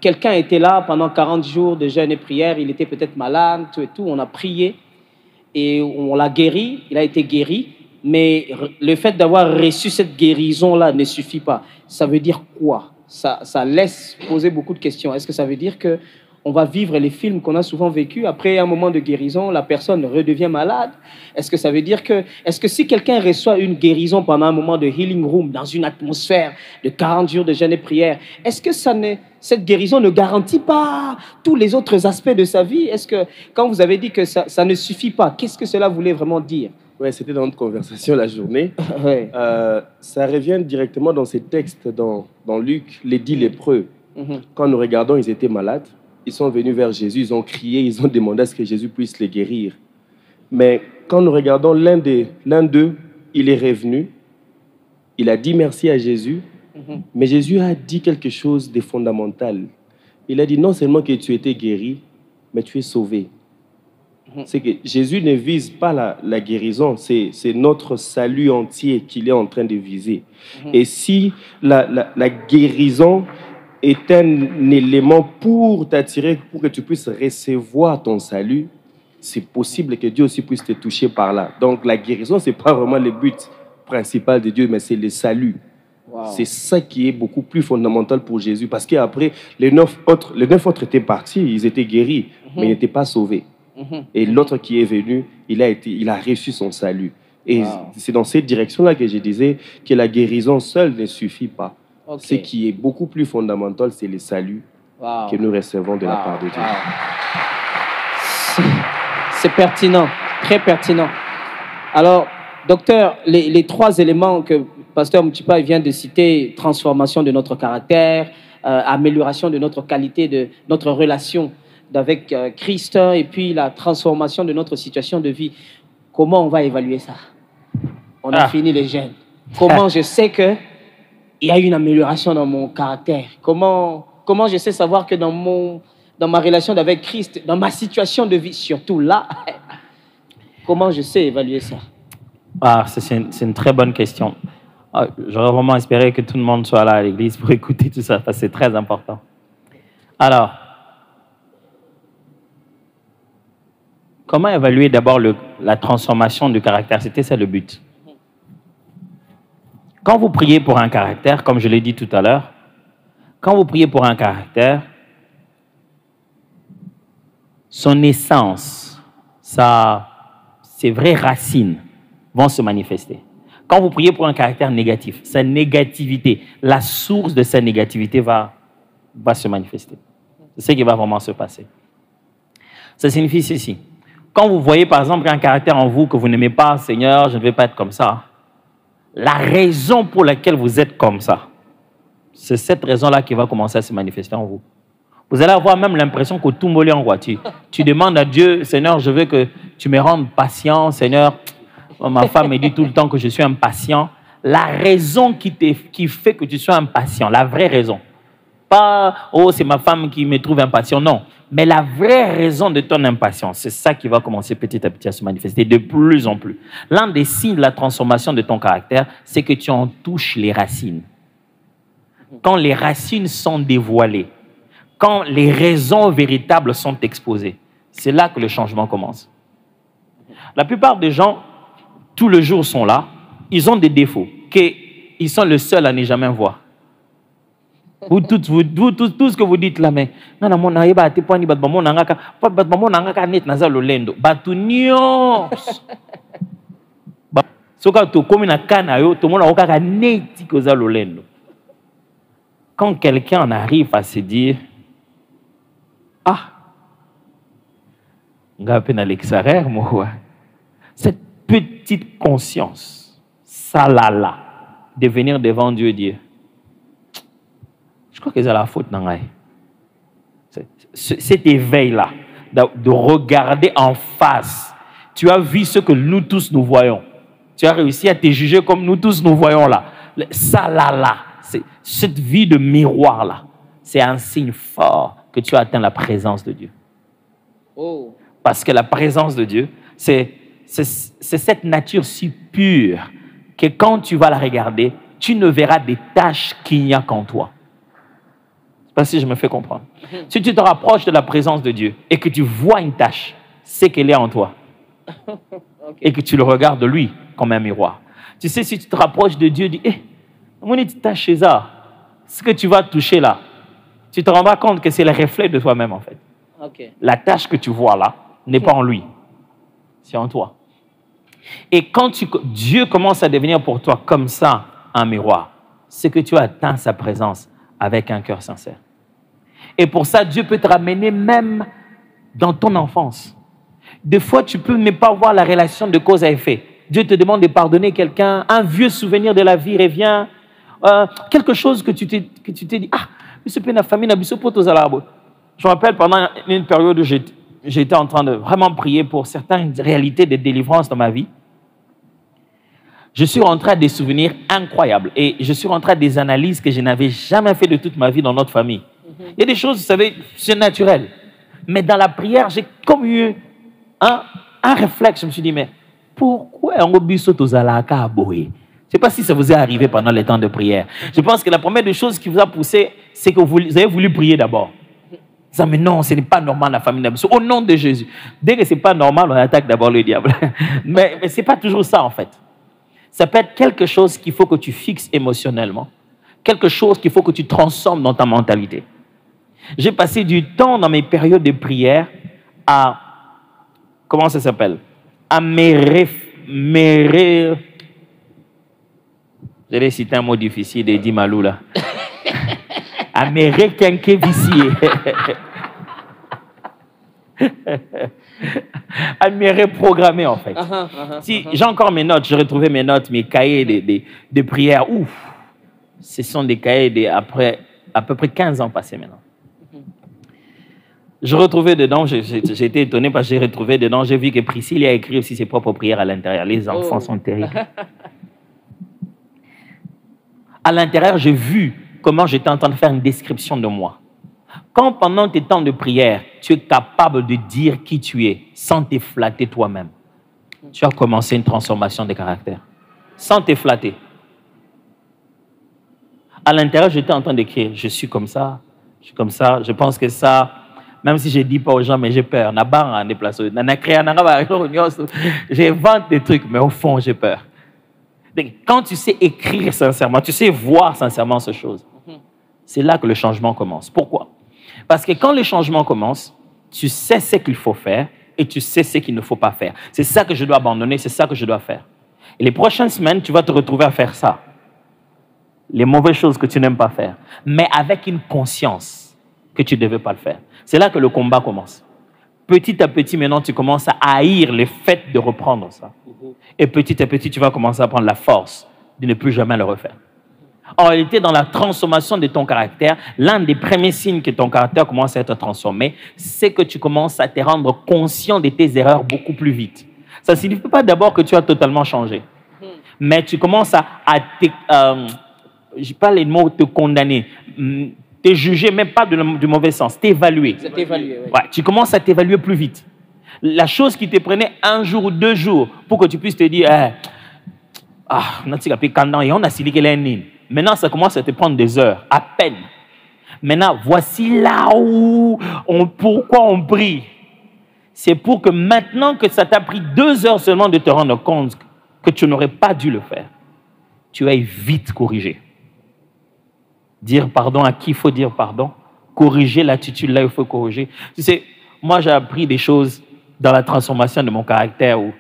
S1: quelqu'un était là pendant 40 jours de jeûne et prière, il était peut-être malade, tout et tout, on a prié et on l'a guéri, il a été guéri, mais le fait d'avoir reçu cette guérison-là ne suffit pas. Ça veut dire quoi? Ça laisse poser beaucoup de questions. Est-ce que ça veut dire qu'on va vivre les films qu'on a souvent vécus, après un moment de guérison, la personne redevient malade? Est-ce que ça veut dire est-ce que si quelqu'un reçoit une guérison pendant un moment de healing room, dans une atmosphère de 40 jours de jeûne et prière, est-ce que cette guérison ne garantit pas tous les autres aspects de sa vie? Est-ce que, quand vous avez dit que ça ne suffit pas, qu'est-ce que cela voulait vraiment dire?
S3: Oui, c'était dans notre conversation la journée. Ça revient directement dans ces textes, dans Luc, les 10 lépreux. Quand nous regardons, ils étaient malades. Ils sont venus vers Jésus, ils ont crié, ils ont demandé à ce que Jésus puisse les guérir. Mais quand nous regardons l'un d'eux, il est revenu, il a dit merci à Jésus Mais Jésus a dit quelque chose de fondamental. Il a dit non seulement que tu étais guéri, mais tu es sauvé. C'est que Jésus ne vise pas la guérison, c'est notre salut entier qu'il est en train de viser. Et si la guérison est un élément pour t'attirer, pour que tu puisses recevoir ton salut, c'est possible que Dieu aussi puisse te toucher par là. Donc la guérison, ce n'est pas vraiment le but principal de Dieu, mais c'est le salut. Wow. C'est ça qui est beaucoup plus fondamental pour Jésus. Parce qu'après, les 9 autres étaient partis, ils étaient guéris, mais ils n'étaient pas sauvés. Et l'autre qui est venu, il a reçu son salut. Et c'est dans cette direction-là que je disais que la guérison seule ne suffit pas. Ce qui est beaucoup plus fondamental, c'est le salut que nous recevons de la part de Dieu.
S1: C'est pertinent, très pertinent. Alors, docteur, les 3 éléments que Pasteur Mouchipa vient de citer, transformation de notre caractère, amélioration de notre qualité, de notre relation avec Christ, et puis la transformation de notre situation de vie. Comment on va évaluer ça? On a fini les gènes. Comment je sais qu'il y a une amélioration dans mon caractère? Comment je sais savoir que dans ma relation avec Christ, dans ma situation de vie, surtout là, comment je sais évaluer ça?
S2: C'est une très bonne question. J'aurais vraiment espéré que tout le monde soit là à l'église pour écouter tout ça, parce que c'est très important. Alors, comment évaluer d'abord la transformation du caractère? C'était ça le but. Quand vous priez pour un caractère, comme je l'ai dit tout à l'heure, quand vous priez pour un caractère, son essence, ses vraies racines vont se manifester. Quand vous priez pour un caractère négatif, sa négativité, la source de sa négativité va se manifester. C'est ce qui va vraiment se passer. Ça signifie ceci. Quand vous voyez par exemple un caractère en vous que vous n'aimez pas, Seigneur, je ne vais pas être comme ça. La raison pour laquelle vous êtes comme ça, c'est cette raison-là qui va commencer à se manifester en vous. Vous allez avoir même l'impression que tout mollet en voiture. Tu demandes à Dieu, Seigneur, je veux que tu me rendes patient. Seigneur, ma femme me dit tout le temps que je suis impatient. La raison qui fait que tu sois impatient, la vraie raison. Pas, oh, c'est ma femme qui me trouve impatient, non. Mais la vraie raison de ton impatience, c'est ça qui va commencer petit à petit à se manifester de plus en plus. L'un des signes de la transformation de ton caractère, c'est que tu en touches les racines. Quand les racines sont dévoilées, quand les raisons véritables sont exposées, c'est là que le changement commence. La plupart des gens, tout le jour sont là, ils ont des défauts, qu'ils sont les seuls à ne jamais voir. Vous tout ce que vous dites là, mais non, non, mon aïba, t'es pas ni bat bamon nangaka, pas bat bamon nangaka net naza lolendo, batunios. Soka to comme na kana yo, to mona okaka neti koza lolendo. Quand quelqu'un arrive à se dire, cette petite conscience, ça là, de venir devant Dieu et dire, je crois que c'est la faute. Cet éveil-là, de regarder en face, tu as vu ce que nous tous nous voyons. Tu as réussi à te juger comme nous tous nous voyons là. Ça là, cette vie de miroir là, c'est un signe fort que tu as atteint la présence de Dieu. Oh. Parce que la présence de Dieu, c'est cette nature si pure que quand tu vas la regarder, tu ne verras des taches qu'il n'y a qu'en toi. Je ne sais pas si je me fais comprendre. Si tu te rapproches de la présence de Dieu et que tu vois une tache, c'est qu'elle est en toi. Et que tu le regardes de lui comme un miroir. Tu sais, si tu te rapproches de Dieu, dis, mon petite tache chez ça, ce que tu vas toucher là, tu te rendras compte que c'est le reflet de toi-même en fait. Okay. La tache que tu vois là n'est pas en lui, c'est en toi. Et quand Dieu commence à devenir pour toi comme ça un miroir, c'est que tu as atteint sa présence avec un cœur sincère. Et pour ça, Dieu peut te ramener même dans ton enfance. Des fois, tu peux ne pas voir la relation de cause à effet. Dieu te demande de pardonner quelqu'un, un vieux souvenir de la vie revient, quelque chose que tu t'es dit, je me rappelle pendant une période où j'étais en train de vraiment prier pour certaines réalités de délivrance dans ma vie. je suis rentré à des souvenirs incroyables et je suis rentré à des analyses que je n'avais jamais fait de toute ma vie dans notre famille. Il y a des choses, vous savez, c'est naturel. Mais dans la prière, j'ai comme eu un réflexe. Je me suis dit, mais pourquoi on a bu aux alaka à Boé? Je ne sais pas si ça vous est arrivé pendant les temps de prière. Je pense que la première des choses qui vous a poussé, c'est que vous avez voulu prier d'abord. Ça, mais non, ce n'est pas normal la famille d'Abbé. Au nom de Jésus. Dès que ce n'est pas normal, on attaque d'abord le diable. Mais ce n'est pas toujours ça en fait. Ça peut être quelque chose qu'il faut que tu fixes émotionnellement. Quelque chose qu'il faut que tu transformes dans ta mentalité. J'ai passé du temps dans mes périodes de prière à... Comment ça s'appelle? À j'allais citer un mot difficile d'Eddie Malou là. À me requinquer-vicier. À me reprogrammer en fait. Si j'ai encore mes notes, j'ai retrouvé mes notes, mes cahiers de prière. Ouf, ce sont des cahiers après à peu près 15 ans passés maintenant. Je retrouvais dedans, j'ai été étonné parce que j'ai retrouvé dedans, j'ai vu que Priscille a écrit aussi ses propres prières à l'intérieur. Les enfants sont terribles. À l'intérieur, j'ai vu comment j'étais en train de faire une description de moi. Quand pendant tes temps de prière, tu es capable de dire qui tu es sans te flatter toi-même, tu as commencé une transformation de caractère. Sans te flatter. À l'intérieur, j'étais en train d'écrire, je suis comme ça, je pense que ça, même si je ne dis pas aux gens, mais j'ai peur. J'invente des trucs, mais au fond, j'ai peur. Donc, quand tu sais écrire sincèrement, tu sais voir sincèrement ces choses, c'est là que le changement commence. Pourquoi? Parce que quand le changement commence, tu sais ce qu'il faut faire et tu sais ce qu'il ne faut pas faire. C'est ça que je dois abandonner, c'est ça que je dois faire. Et les prochaines semaines, tu vas te retrouver à faire ça. Les mauvaises choses que tu n'aimes pas faire, mais avec une conscience que tu ne devais pas le faire. C'est là que le combat commence. Petit à petit, maintenant, tu commences à haïr le fait de reprendre ça. Et petit à petit, tu vas commencer à prendre la force de ne plus jamais le refaire. En réalité, dans la transformation de ton caractère, l'un des premiers signes que ton caractère commence à être transformé, c'est que tu commences à te rendre conscient de tes erreurs beaucoup plus vite. Ça ne signifie pas d'abord que tu as totalement changé. Mais tu commences à je parle les mots, te condamner, te juger, même pas du mauvais sens, t'évaluer.
S1: Oui.
S2: Ouais, tu commences à t'évaluer plus vite. La chose qui te prenait 1 jour ou 2 jours pour que tu puisses te dire, maintenant ça commence à te prendre des heures, à peine. Maintenant, voici là où pourquoi on prie. C'est pour que maintenant que ça t'a pris 2 heures seulement de te rendre compte que tu n'aurais pas dû le faire, tu ailles vite corriger. Dire pardon à qui il faut dire pardon. Corriger l'attitude là où il faut corriger. Tu sais, moi j'ai appris des choses dans la transformation de mon caractère où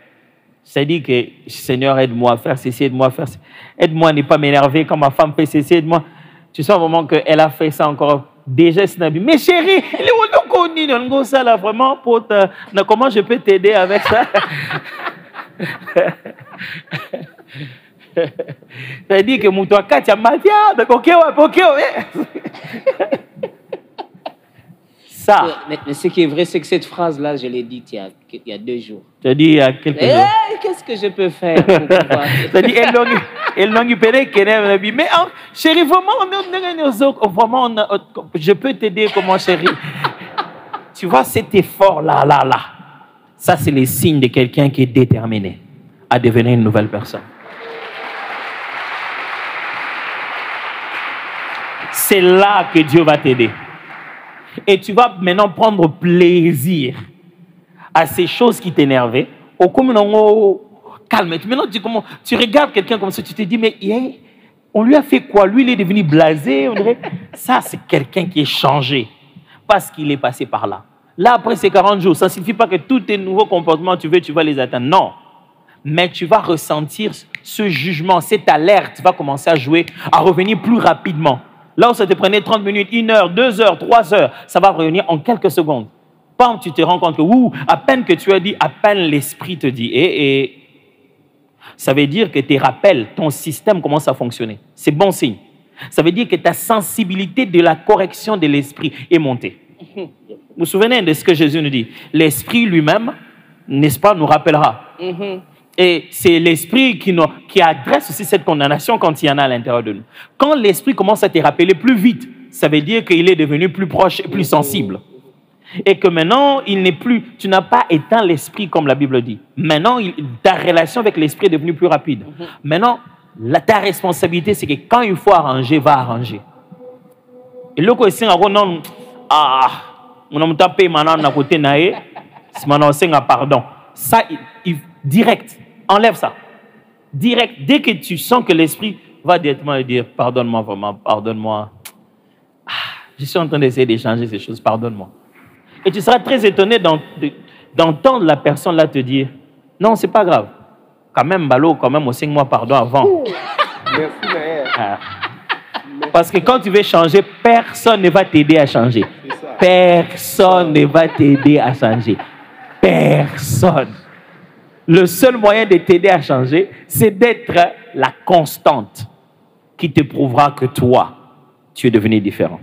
S2: c'est-à-dire que Seigneur, aide-moi à faire ceci, aide-moi à faire ceci. Aide-moi à ne pas m'énerver quand ma femme fait ceci, aide-moi. Tu sais, au moment qu'elle a fait ça encore, déjà, c'est Nabi. Mais chérie, ça là, vraiment, comment je peux t'aider avec ça? C'est-à-dire que mon toit, tu as mal dit, ok. Ça.
S1: Mais ce qui est vrai, c'est que cette phrase-là, je l'ai dite il y a 2 jours.
S2: Tu as dit il y a quelques jours.
S1: Qu'est-ce que je peux faire pour pouvoir...
S2: Tu as dit, mais chérie, vraiment, je peux t'aider comment, chérie? Tu vois, cet effort-là, ça, c'est les signes de quelqu'un qui est déterminé à devenir une nouvelle personne. C'est là que Dieu va t'aider. Et tu vas maintenant prendre plaisir à ces choses qui t'énervaient. Calme. Maintenant, tu regardes quelqu'un comme ça, tu te dis, mais on lui a fait quoi? Lui, il est devenu blasé. Ça, c'est quelqu'un qui est changé parce qu'il est passé par là. Là, après ces 40 jours, ça ne signifie pas que tous tes nouveaux comportements, tu vas les atteindre. Non. Mais tu vas ressentir ce jugement, cette alerte va commencer à jouer, à revenir plus rapidement. Là où ça te prenait 30 minutes, 1 heure, 2 heures, 3 heures, ça va revenir en quelques secondes. Quand tu te rends compte que, à peine que tu as dit, à peine l'esprit te dit, ça veut dire que tes rappels, ton système commence à fonctionner. C'est bon signe. Ça veut dire que ta sensibilité de la correction de l'esprit est montée. Vous vous souvenez de ce que Jésus nous dit? L'esprit lui-même, n'est-ce pas, nous rappellera. Et c'est l'esprit qui adresse aussi cette condamnation quand il y en a à l'intérieur de nous. Quand l'esprit commence à te rappeler plus vite, ça veut dire qu'il est devenu plus proche et plus sensible. Et que maintenant, tu n'as pas éteint l'esprit comme la Bible dit. Maintenant, ta relation avec l'esprit est devenue plus rapide. Maintenant, ta responsabilité, c'est que quand il faut arranger, va arranger. Et là, quand il non, on a tapé maintenant à côté naé, c'est maintenant pardon. Ça, direct, enlève ça. Direct, dès que tu sens que l'esprit va directement dire pardonne-moi vraiment, pardonne-moi. Je suis en train d'essayer d'échanger ces choses, pardonne-moi. Et tu seras très étonné d'entendre la personne là te dire non, c'est pas grave. Quand même, Balo, quand même, 5 mois pardon avant.
S3: Merci,
S2: Parce que quand tu veux changer, personne ne va t'aider à changer. Personne ne va t'aider à changer. Personne. Le seul moyen de t'aider à changer, c'est d'être la constante qui te prouvera que toi, tu es devenu différent.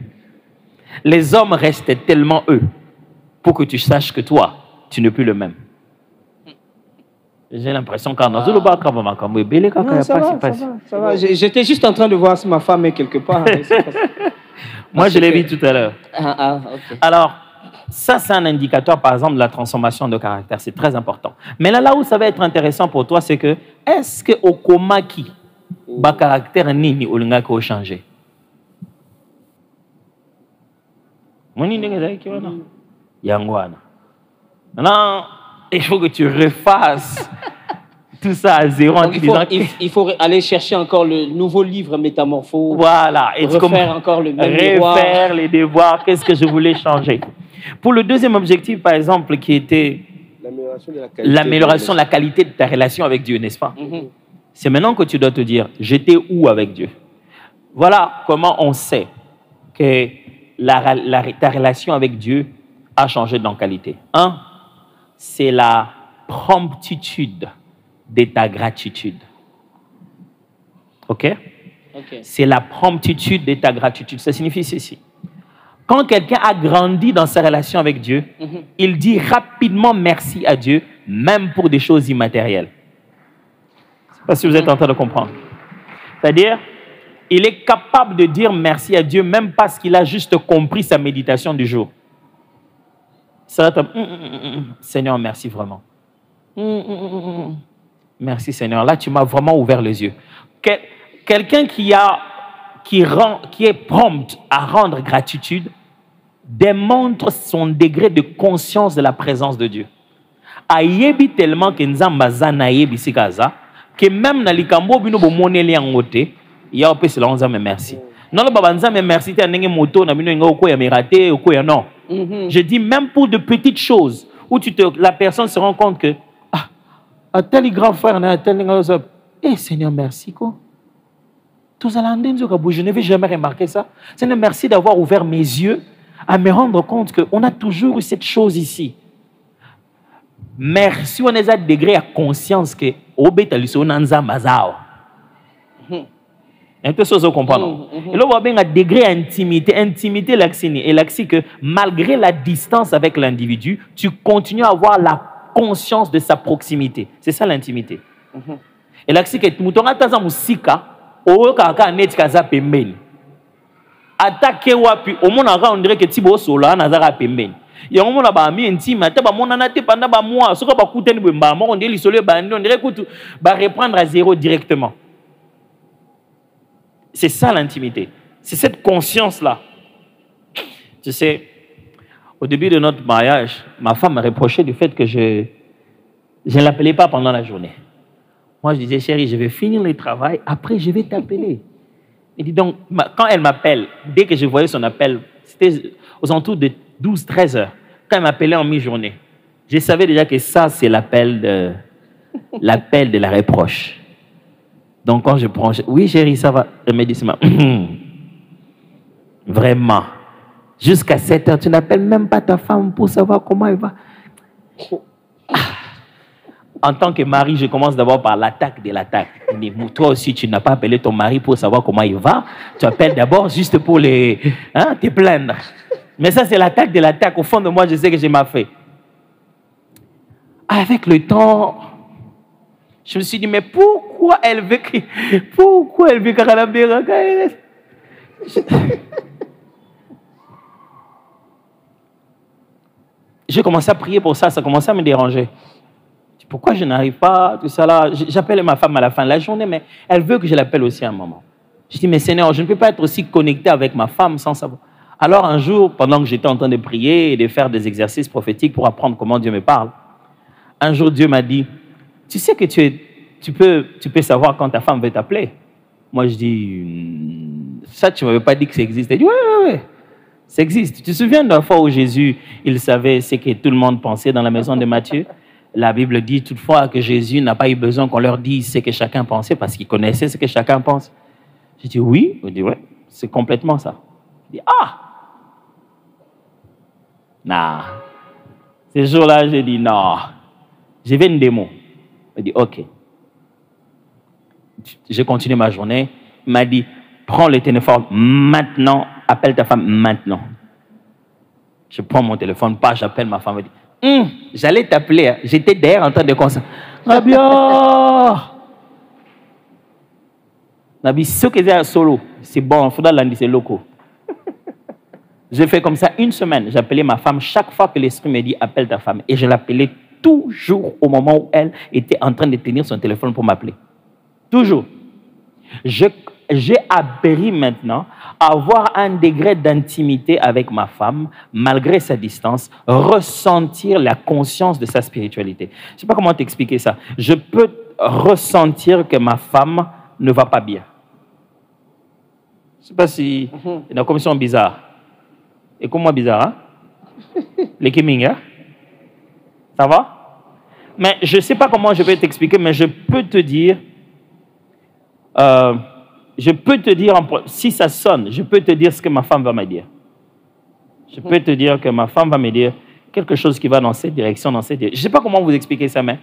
S2: Les hommes restent tellement eux pour que tu saches que toi, tu n'es plus le même. J'ai l'impression qu'en
S1: ça va. J'étais juste en train de voir si ma femme est quelque part.
S2: Moi, je l'ai vu tout à l'heure.
S1: Okay.
S2: Alors, ça, c'est un indicateur, par exemple, de la transformation de caractère. C'est très important. Mais là où ça va être intéressant pour toi, c'est que, est-ce que au komaki, ba caractère nini olinga ko changer? Yangwana. Maintenant, il faut que tu refasses tout ça à zéro.
S1: Donc, il faut aller chercher encore le nouveau livre Métamorphose.
S2: Voilà.
S1: Et refaire encore le même devoir.
S2: Refaire les devoirs. Qu'est-ce que je voulais changer? Pour le deuxième objectif, par exemple, qui était l'amélioration de la qualité de ta relation avec Dieu, n'est-ce pas? C'est maintenant que tu dois te dire, j'étais où avec Dieu? Voilà comment on sait que ta relation avec Dieu a changé dans qualité. Un, c'est la promptitude de ta gratitude. OK? C'est la promptitude de ta gratitude. Ça signifie ceci. Quand quelqu'un a grandi dans sa relation avec Dieu, il dit rapidement merci à Dieu, même pour des choses immatérielles. Je ne sais pas si vous êtes en train de comprendre. C'est-à-dire, il est capable de dire merci à Dieu, même parce qu'il a juste compris sa méditation du jour. Ça va être Seigneur, merci vraiment. Merci Seigneur. Là, tu m'as vraiment ouvert les yeux. Quelqu'un qui est prompt à rendre gratitude démontre son degré de conscience de la présence de Dieu. Ayebi tellement que nzamba zana yebi sikaza que même na likambo bino bo moneli yangote ya opese la nzamba merci. Non le baba nzamba merci te ndenge moto na bino ngo ko ya miraté ko ya non. Je dis même pour de petites choses où la personne se rend compte que à tel grand frère na tel Seigneur merci quoi. Je ne vais jamais remarquer ça. Seigneur, merci d'avoir ouvert mes yeux à me rendre compte qu'on a toujours eu cette chose ici. Merci, on a un degré à conscience que on a un peu chose comprendre. Et là, on a un degré d'intimité. Intimité, c'est que malgré la distance avec l'individu, tu continues à avoir la conscience de sa proximité. C'est ça l'intimité. Et là, c'est que tu as musika. Attaquer wapi on dirait que tibo sola nazara pembeni ya on ba mi intime ta ba monana te pendant ba mois soko ba kuteni bemba on dirait l'isolé on dirait que ba reprendre à zéro directement. C'est ça l'intimité, c'est cette conscience là. Tu sais, au début de notre mariage, ma femme me reprochait du fait que je ne l'appelais pas pendant la journée. Moi, je disais, chérie, je vais finir le travail, après je vais t'appeler. Et dit donc, quand elle m'appelle, dès que je voyais son appel, c'était aux alentours de 12-13 heures. Quand elle m'appelait en mi-journée, je savais déjà que ça, c'est l'appel de la reproche. Donc, quand je prends, oui, chérie, ça va. Elle me dit, vraiment, jusqu'à 7 heures, tu n'appelles même pas ta femme pour savoir comment elle va. En tant que mari, je commence d'abord par l'attaque de l'attaque. Toi aussi, tu n'as pas appelé ton mari pour savoir comment il va. Tu appelles d'abord juste pour te plaindre. Mais ça, c'est l'attaque de l'attaque. Au fond de moi, je sais que j'ai mal fait. Avec le temps, Je me suis dit, mais pourquoi elle veut que j'ai commencé à prier pour ça, ça commençait à me déranger. Pourquoi je n'arrive pas, tout ça là. J'appelle ma femme à la fin de la journée, mais elle veut que je l'appelle aussi à un moment. Je dis, mais Seigneur, je ne peux pas être aussi connecté avec ma femme sans savoir. Alors un jour, pendant que j'étais en train de prier et de faire des exercices prophétiques pour apprendre comment Dieu me parle, un jour Dieu m'a dit, tu sais que tu peux savoir quand ta femme veut t'appeler. Moi je dis, ça tu ne m'avais pas dit que ça existe. Elle dit, oui, ça existe. Tu te souviens de la fois où Jésus, il savait ce que tout le monde pensait dans la maison de Matthieu? La Bible dit toutefois que Jésus n'a pas eu besoin qu'on leur dise ce que chacun pensait parce qu'il connaissait ce que chacun pense. J'ai dit oui. Il dit ouais, c'est complètement ça. Je dis non. Ce jour-là, j'ai dit non. J'ai fait une démo. Il dit ok. J'ai continué ma journée. Il m'a dit prends le téléphone maintenant, appelle ta femme maintenant. Je prends mon téléphone, j'appelle ma femme. Elle dit j'allais t'appeler. Hein. J'étais derrière en train de conseiller. Rabia! Nabi, ce que j'ai solo, c'est bon, il faudra l'andi, c'est loco. J'ai fait comme ça une semaine. J'appelais ma femme chaque fois que l'esprit me dit appelle ta femme. Et je l'appelais toujours au moment où elle était en train de tenir son téléphone pour m'appeler. Toujours. J'ai appris maintenant à avoir un degré d'intimité avec ma femme, malgré sa distance, ressentir la conscience de sa spiritualité. Je ne sais pas comment t'expliquer ça. Je peux ressentir que ma femme ne va pas bien. Je ne sais pas si... Il y a comme ça bizarre. Et comme moi bizarre, hein? Les Kiming, hein? Ça va? Mais je ne sais pas comment je vais t'expliquer, mais je peux te dire... si ça sonne, je peux te dire ce que ma femme va me dire. Je peux te dire que ma femme va me dire quelque chose qui va dans cette direction, dans cette direction. Je ne sais pas comment vous expliquer ça, mais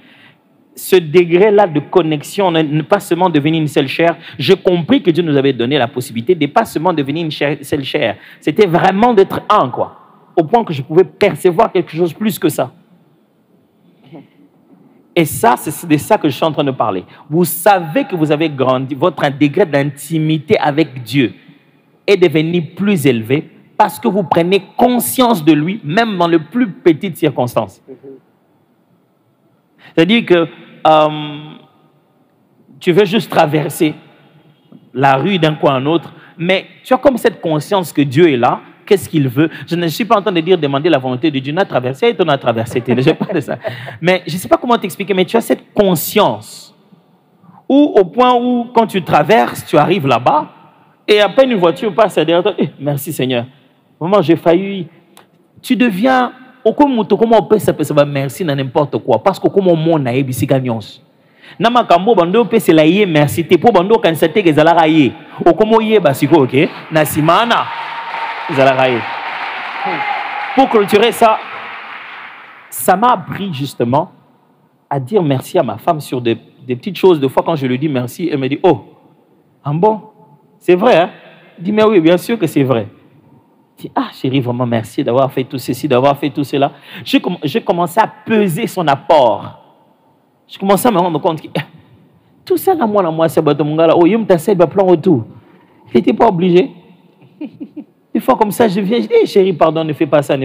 S2: ce degré-là de connexion, ne pas seulement devenir une seule chair, j'ai compris que Dieu nous avait donné la possibilité de ne pas seulement devenir une seule chair. C'était vraiment d'être un, quoi. Au point que je pouvais percevoir quelque chose plus que ça. Et ça, c'est de ça que je suis en train de parler. Vous savez que vous avez grandi, votre degré d'intimité avec Dieu est devenu plus élevé parce que vous prenez conscience de lui, même dans les plus petites circonstances. C'est-à-dire que tu veux juste traverser la rue d'un coin à un autre, mais tu as comme cette conscience que Dieu est là. Qu'est-ce qu'il veut? Je ne suis pas en train de dire demander la volonté de Dieu. On a traversé et on a traversé. Je ne sais pas de ça. Mais je ne sais pas comment t'expliquer, mais tu as cette conscience où, au point où, quand tu traverses, tu arrives là-bas et à peine une voiture passe derrière toi. Merci Seigneur. Vraiment, j'ai failli. Tu deviens. Comment on peut s'appeler merci dans n'importe quoi? Parce que comment on a ici gagnons. Namakambo bando pe c'est la yé merci. Te po bando kan sate ke zala raye. O comment yé basiko ok? Na simana. Pour clôturer ça, ça m'a appris justement à dire merci à ma femme sur des petites choses. Des fois, quand je lui dis merci, elle me dit, oh, bon, c'est vrai, hein? Je dis, mais oui, bien sûr que c'est vrai. Je dis, chérie, vraiment merci d'avoir fait tout ceci, d'avoir fait tout cela. J'ai commencé à peser son apport. Je commençais à me rendre compte que tout ça, moi, c'est Batomungala. Oh, il me tassait le plan autour. Il n'était pas obligé. Des fois, comme ça, je viens, je dis, chérie, pardon, ne fais pas ça,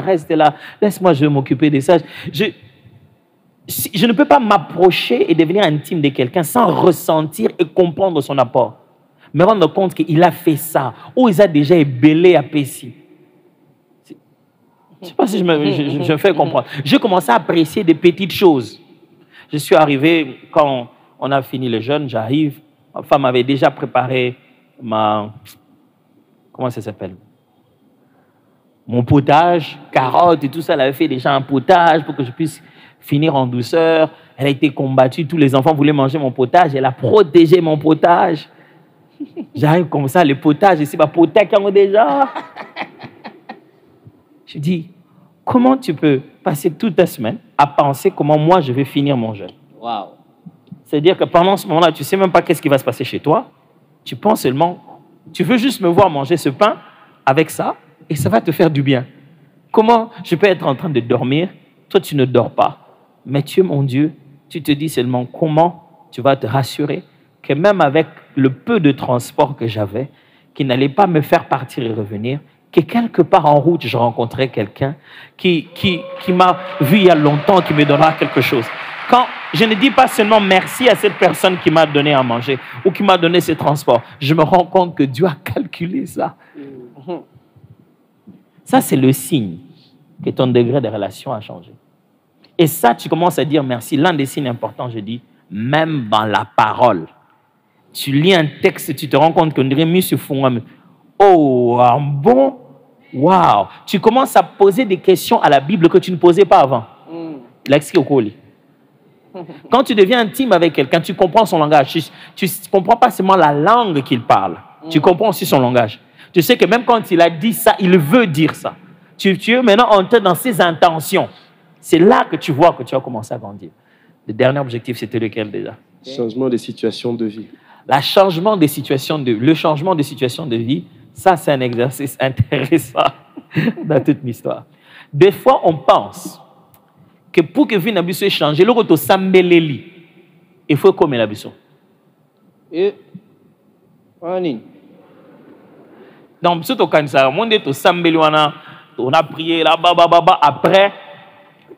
S2: reste là, laisse-moi, je vais m'occuper de ça. Je ne peux pas m'approcher et devenir intime de quelqu'un sans ressentir et comprendre son apport. Me rendre compte qu'il a fait ça, ou il a déjà ébellé à Pessi. Je ne sais pas si je me fais comprendre. J'ai commencé à apprécier des petites choses. Je suis arrivé, quand on a fini le jeûne, j'arrive, ma femme avait déjà préparé comment ça s'appelle? Mon potage, carottes et tout ça. Elle avait fait déjà un potage pour que je puisse finir en douceur. Elle a été combattue. Tous les enfants voulaient manger mon potage. Elle a protégé mon potage. J'arrive comme ça, le potage, c'est ma potage qui a déjà. Je dis, comment tu peux passer toute ta semaine à penser comment moi je vais finir mon jeûne?
S1: Wow.
S2: C'est-à-dire que pendant ce moment-là, tu ne sais même pas qu'est-ce qui va se passer chez toi. Tu penses seulement... Tu veux juste me voir manger ce pain avec ça et ça va te faire du bien. Comment je peux être en train de dormir? Toi, tu ne dors pas. Mais tu es mon Dieu tu te dis seulement comment tu vas te rassurer que même avec le peu de transport que j'avais, qui n'allait pas me faire partir et revenir, que quelque part en route, je rencontrais quelqu'un qui m'a vu il y a longtemps, qui me donnera quelque chose. Quand je ne dis pas seulement merci à cette personne qui m'a donné à manger ou qui m'a donné ce transport, je me rends compte que Dieu a calculé ça. Ça, c'est le signe que ton degré de relation a changé. Et ça, tu commences à dire merci. L'un des signes importants, je dis, même dans la parole. Tu lis un texte, tu te rends compte qu'on dirait mieux se fond. Oh, un bon, waouh. Tu commences à poser des questions à la Bible que tu ne posais pas avant. Quand tu deviens intime avec quelqu'un, tu comprends son langage. Tu ne comprends pas seulement la langue qu'il parle. Tu comprends aussi son langage. Tu sais que même quand il a dit ça, il veut dire ça. Tu veux maintenant entrer dans ses intentions. C'est là que tu vois que tu as commencé à grandir. Le dernier objectif, c'était lequel déjà?
S3: Changement des situations de vie.
S2: Le changement des situations de vie, ça c'est un exercice intéressant dans toute l'histoire. Des fois, on pense que pour que vie n'abuse changer, le retour sambeleli, il faut comme l'abuse.
S1: Et
S2: donc, surtout quand ça remonte, on a prié là, après,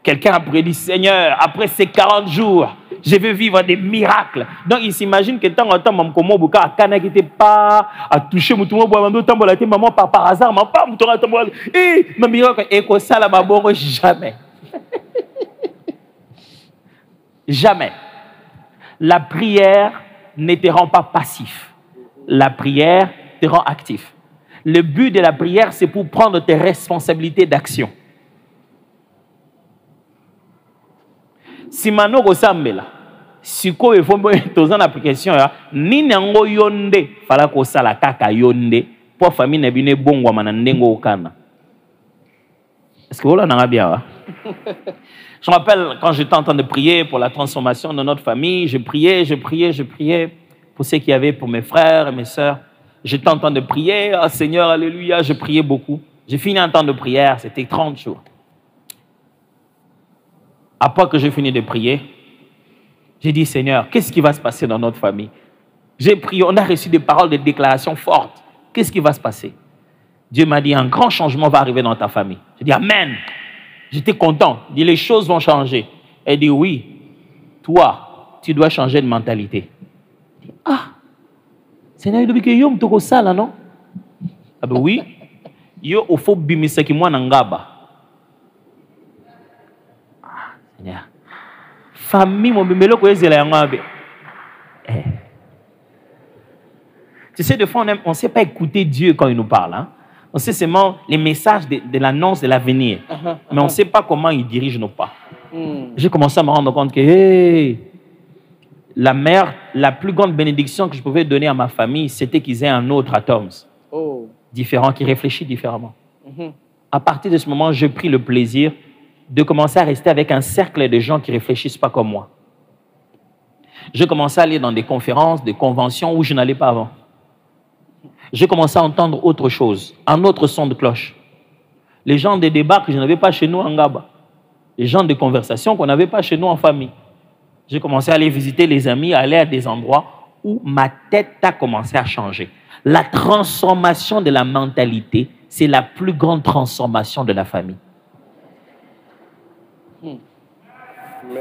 S2: quelqu'un a prié, dit Seigneur, après ces 40 jours, je veux vivre des miracles. Donc, il s'imagine que tant en temps, maman, comme moi, Kana qui n'était pas à toucher mon tour, maman, par hasard, maman, pas mon tour, et ma miracle, et que ça, là, jamais. Jamais. La prière ne te rend pas passif. La prière te rend actif. Le but de la prière, c'est pour prendre tes responsabilités d'action. Si mano ko sambela, si ko e fombo tozana application ya, ni nango yonde, fala ko sala kaka yonde, pour famille na bine bongwa manandengo okana. Est-ce que vous l'en avez bien? Je me rappelle quand j'étais en train de prier pour la transformation de notre famille, je priais pour ce qu'il y avait pour mes frères et mes sœurs. J'étais en train de prier, oh Seigneur, alléluia, je priais beaucoup. J'ai fini un temps de prière, c'était 30 jours. Après que j'ai fini de prier, j'ai dit, Seigneur, qu'est-ce qui va se passer dans notre famille? J'ai prié, on a reçu des paroles de déclaration fortes. Qu'est-ce qui va se passer? Dieu m'a dit, un grand changement va arriver dans ta famille. J'ai dit, Amen. J'étais content. Il dit, les choses vont changer. Elle dit, oui, toi, tu dois changer de mentalité. Je dis, ah, Seigneur, il dit que yo m'toko sala, non? Ah ben oui, yo au faut bimisa ki mwana ngaba. Ah, Seigneur. Famille, mon bimelo ko ezela yangabe. Tu sais, des fois, on ne sait pas écouter Dieu quand il nous parle. Hein? On sait seulement les messages de l'annonce de l'avenir. Mais on ne sait pas comment il dirige nos pas. J'ai commencé à me rendre compte que hey, la plus grande bénédiction que je pouvais donner à ma famille, c'était qu'ils aient un autre atome différent, qui réfléchit différemment. À partir de ce moment, j'ai pris le plaisir de commencer à rester avec un cercle de gens qui ne réfléchissent pas comme moi. J'ai commencé à aller dans des conférences, des conventions où je n'allais pas avant. J'ai commencé à entendre autre chose, un autre son de cloche. Les gens des débats que je n'avais pas chez nous en Gaba. Les gens de conversation qu'on n'avait pas chez nous en famille. J'ai commencé à aller visiter les amis, à aller à des endroits où ma tête a commencé à changer. La transformation de la mentalité, c'est la plus grande transformation de la famille.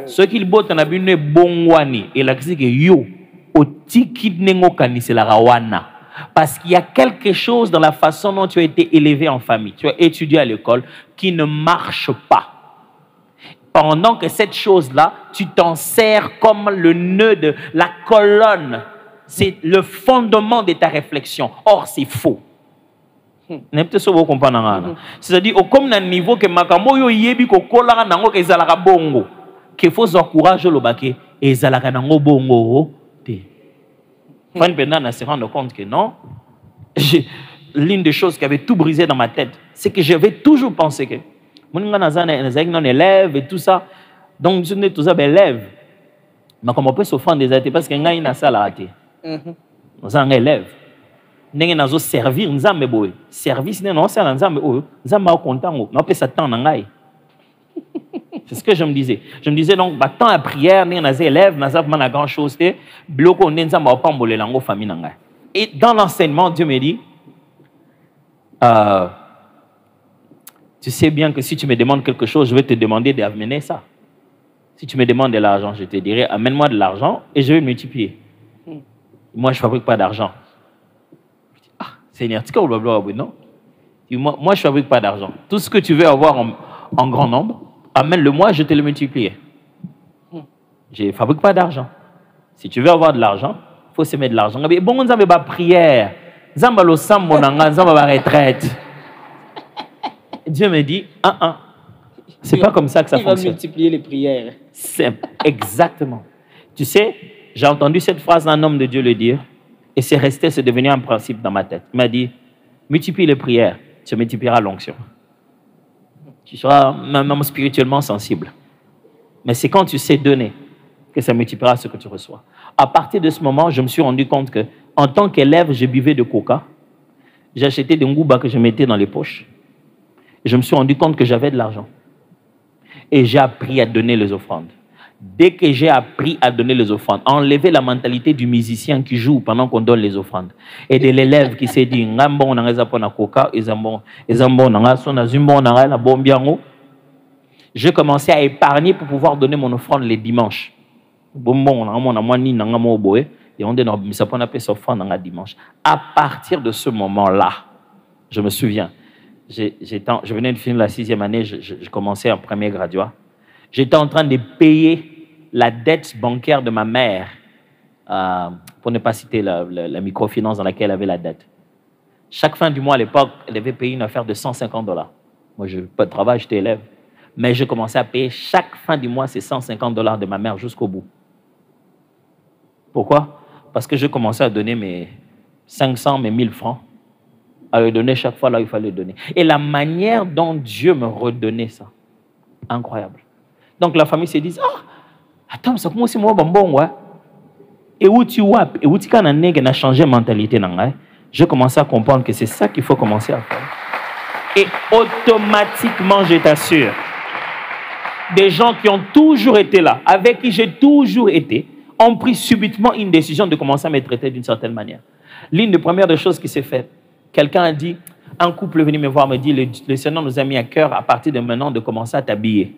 S2: Ce qu'il botte en abune bongwani et la que yo otiki nengo kanise la rawana. Parce qu'il y a quelque chose dans la façon dont tu as été élevé en famille, tu as étudié à l'école, qui ne marche pas. Pendant que cette chose-là, tu t'en sers comme le nœud de la colonne. C'est le fondement de ta réflexion. Or, c'est faux. C'est-à-dire, comme un niveau que makambo yo yebi ko kola nango ke zalaka bongo, qu'il faut encourager le baké et zalaka nango bongo te. Quand on se rend compte que non, l'une des choses qui avait tout brisé dans ma tête, c'est que j'avais toujours pensé que mon élève et tout ça, donc je n'ai tout ça élève, mais comme on peut s'offrir des athées parce qu'il y a une salle à rater. Nous sommes élèves. Nous avons servir, nous avons besoin. Service, nous avons besoin. Nous avons content. Nous avons besoin. C'est ce que je me disais. Je me disais donc, bah, tant la prière, on a des élèves, on a pas grand chose, et dans l'enseignement, Dieu me dit, tu sais bien que si tu me demandes quelque chose, je vais te demander d'amener ça. Si tu me demandes de l'argent, je te dirai, amène-moi de l'argent et je vais multiplier. Moi, je ne fabrique pas d'argent. Ah, Seigneur, tu sais non? Moi, je ne fabrique pas d'argent. Tout ce que tu veux avoir en grand nombre, amène-le-moi, je te le multiplier. Je ne fabrique pas d'argent. Si tu veux avoir de l'argent, il faut semer de l'argent. Bon, on a pas prière. On a retraite. Dieu me dit, c'est pas comme ça que ça fonctionne.
S1: Il va multiplier les prières.
S2: Exactement. Tu sais, j'ai entendu cette phrase d'un homme de Dieu le dire, et c'est resté, c'est devenu un principe dans ma tête. Il m'a dit, multiplie les prières, tu multiplieras l'onction. Tu seras même spirituellement sensible. Mais c'est quand tu sais donner que ça multipliera ce que tu reçois. À partir de ce moment, je me suis rendu compte que, en tant qu'élève, je buvais de coca, j'achetais des ngouba que je mettais dans les poches, et je me suis rendu compte que j'avais de l'argent. Et j'ai appris à donner les offrandes. Dès que j'ai appris à donner les offrandes, à enlever la mentalité du musicien qui joue pendant qu'on donne les offrandes, et de l'élève qui s'est dit, j'ai commencé à épargner pour pouvoir donner mon offrande les dimanches. À partir de ce moment-là, je me souviens, je venais de finir la 6e année, je commençais en premier graduat. J'étais en train de payer la dette bancaire de ma mère, pour ne pas citer la microfinance dans laquelle elle avait la dette. Chaque fin du mois, à l'époque, elle avait payé une affaire de $150. Moi, je n'ai pas de travail, j'étais élève. Mais je commençais à payer chaque fin du mois ces $150 de ma mère jusqu'au bout. Pourquoi? Parce que je commençais à donner mes 500, mes 1000 francs, à le donner chaque fois là où il fallait le donner. Et la manière dont Dieu me redonnait ça, incroyable. Donc la famille se dit, attends, ça commence moi bon ouais. Et où tu vois, et où tu as changé de mentalité, je commençais à comprendre que c'est ça qu'il faut commencer à faire. Et automatiquement, je t'assure, des gens qui ont toujours été là, avec qui j'ai toujours été, ont pris subitement une décision de commencer à me traiter d'une certaine manière. L'une des premières choses qui s'est faite, quelqu'un a dit, un couple est venu me voir, me dit, le Seigneur nous a mis à cœur à partir de maintenant de commencer à t'habiller.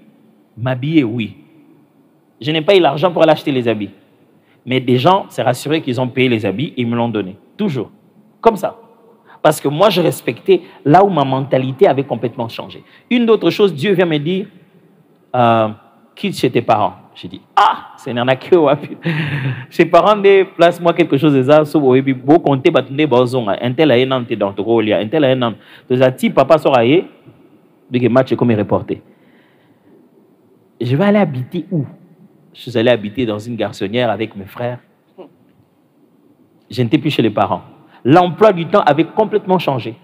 S2: M'habiller, oui. Je n'ai pas eu l'argent pour aller acheter les habits. Mais des gens s'est rassuré qu'ils ont payé les habits et ils me l'ont donné. Toujours. Comme ça. Parce que moi, je respectais là où ma mentalité avait complètement changé. Une autre chose, Dieu vient me dire, quitte chez tes parents. J'ai dit, c'est un accueil. Chez tes parents, place-moi quelque chose de ça. Beau compter, un tel a un an, dans ton rôle, un tel a un an. Donc, papa sera aillé, mais le match est comme reporté. Je vais aller habiter où? Je suis allé habiter dans une garçonnière avec mes frères. Je n'étais plus chez les parents. L'emploi du temps avait complètement changé.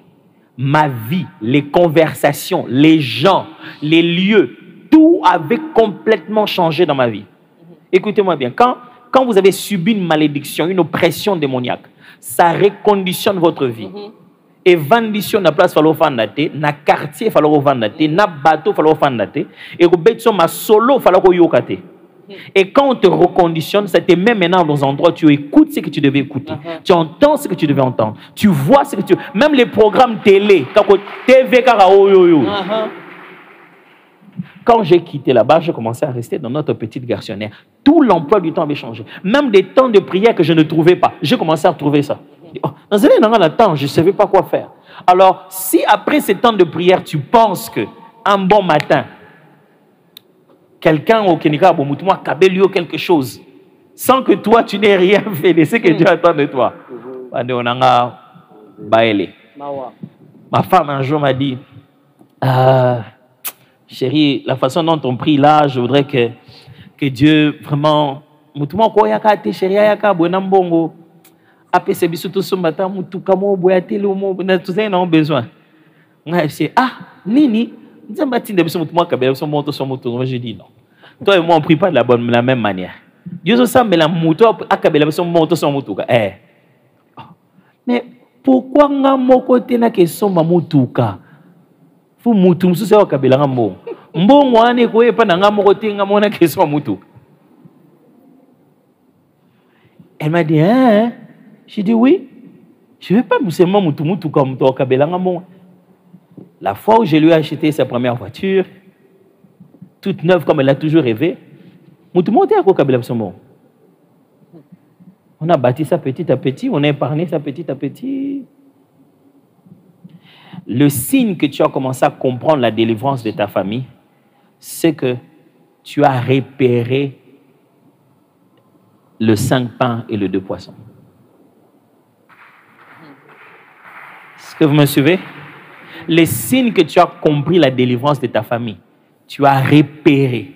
S2: Ma vie, les conversations, les gens, les lieux, tout avait complètement changé dans ma vie. Écoutez-moi bien, quand vous avez subi une malédiction, une oppression démoniaque, ça reconditionne votre vie. Et vendition na place falo fandate, na quartier falo fandate, na bateau falo fandate, et robetso ma solo falo yokate. Et quand on te reconditionne, ça te met maintenant dans un endroit où tu écoutes ce que tu devais écouter. Tu entends ce que tu devais entendre. Tu vois ce que tu... Même les programmes télé, TV, quand j'ai quitté là-bas, je commençais à rester dans notre petite garçonnière. Tout l'emploi du temps avait changé. Même des temps de prière que je ne trouvais pas, j'ai commencé à retrouver ça. Dans un temps, je ne savais pas quoi faire. Alors, si après ces temps de prière, tu penses qu'un bon matin, quelqu'un au Kenya a kabelio quelque chose, sans que toi, tu n'aies rien fait de ce que Dieu attend de toi. Ma femme, un jour, m'a dit, chérie, la façon dont on prie là, je voudrais que Dieu, vraiment, chérie, après c'est biso tout ce matin mutu kamo boyate le mo na tout ça n'a besoin. Moi c'est nini nzamba tinde biso mutu moi kabela biso moto so moto. Moi je dis non. Toi et moi on prie pas de la même manière. Dieu so ça mais la moto akabela biso moto so moto ka. Mais pourquoi nga moko te na ke so ma motuka? Fu mutu musu sa akabela ngambo. Elle m'a dit, hein? J'ai dit oui. Je ne vais pas seulement Moutou comme toi, Kabelanga. La fois où je lui ai acheté sa première voiture, toute neuve comme elle a toujours rêvé, Moutou est à Kabelanga. On a bâti ça petit à petit, on a épargné ça petit à petit. Le signe que tu as commencé à comprendre la délivrance de ta famille, c'est que tu as repéré le 5 pains et le 2 poissons. Est-ce que vous me suivez? Les signes que tu as compris la délivrance de ta famille, tu as repéré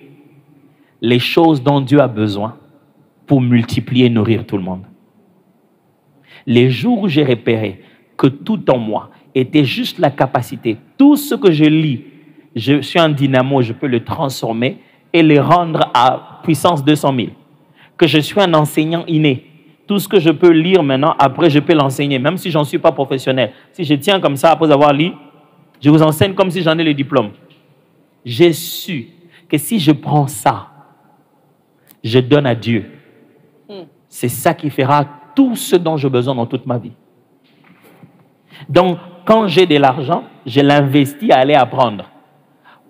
S2: les choses dont Dieu a besoin pour multiplier et nourrir tout le monde. Les jours où j'ai repéré que tout en moi était juste la capacité, tout ce que je lis, je suis un dynamo, je peux le transformer et le rendre à puissance 200 000. Que je suis un enseignant inné. Tout ce que je peux lire maintenant, après je peux l'enseigner, même si je n'en suis pas professionnel. Si je tiens comme ça après avoir lu, je vous enseigne comme si j'en ai le diplôme. J'ai su que si je prends ça, je donne à Dieu. C'est ça qui fera tout ce dont j'ai besoin dans toute ma vie. Donc, quand j'ai de l'argent, je l'investis à aller apprendre.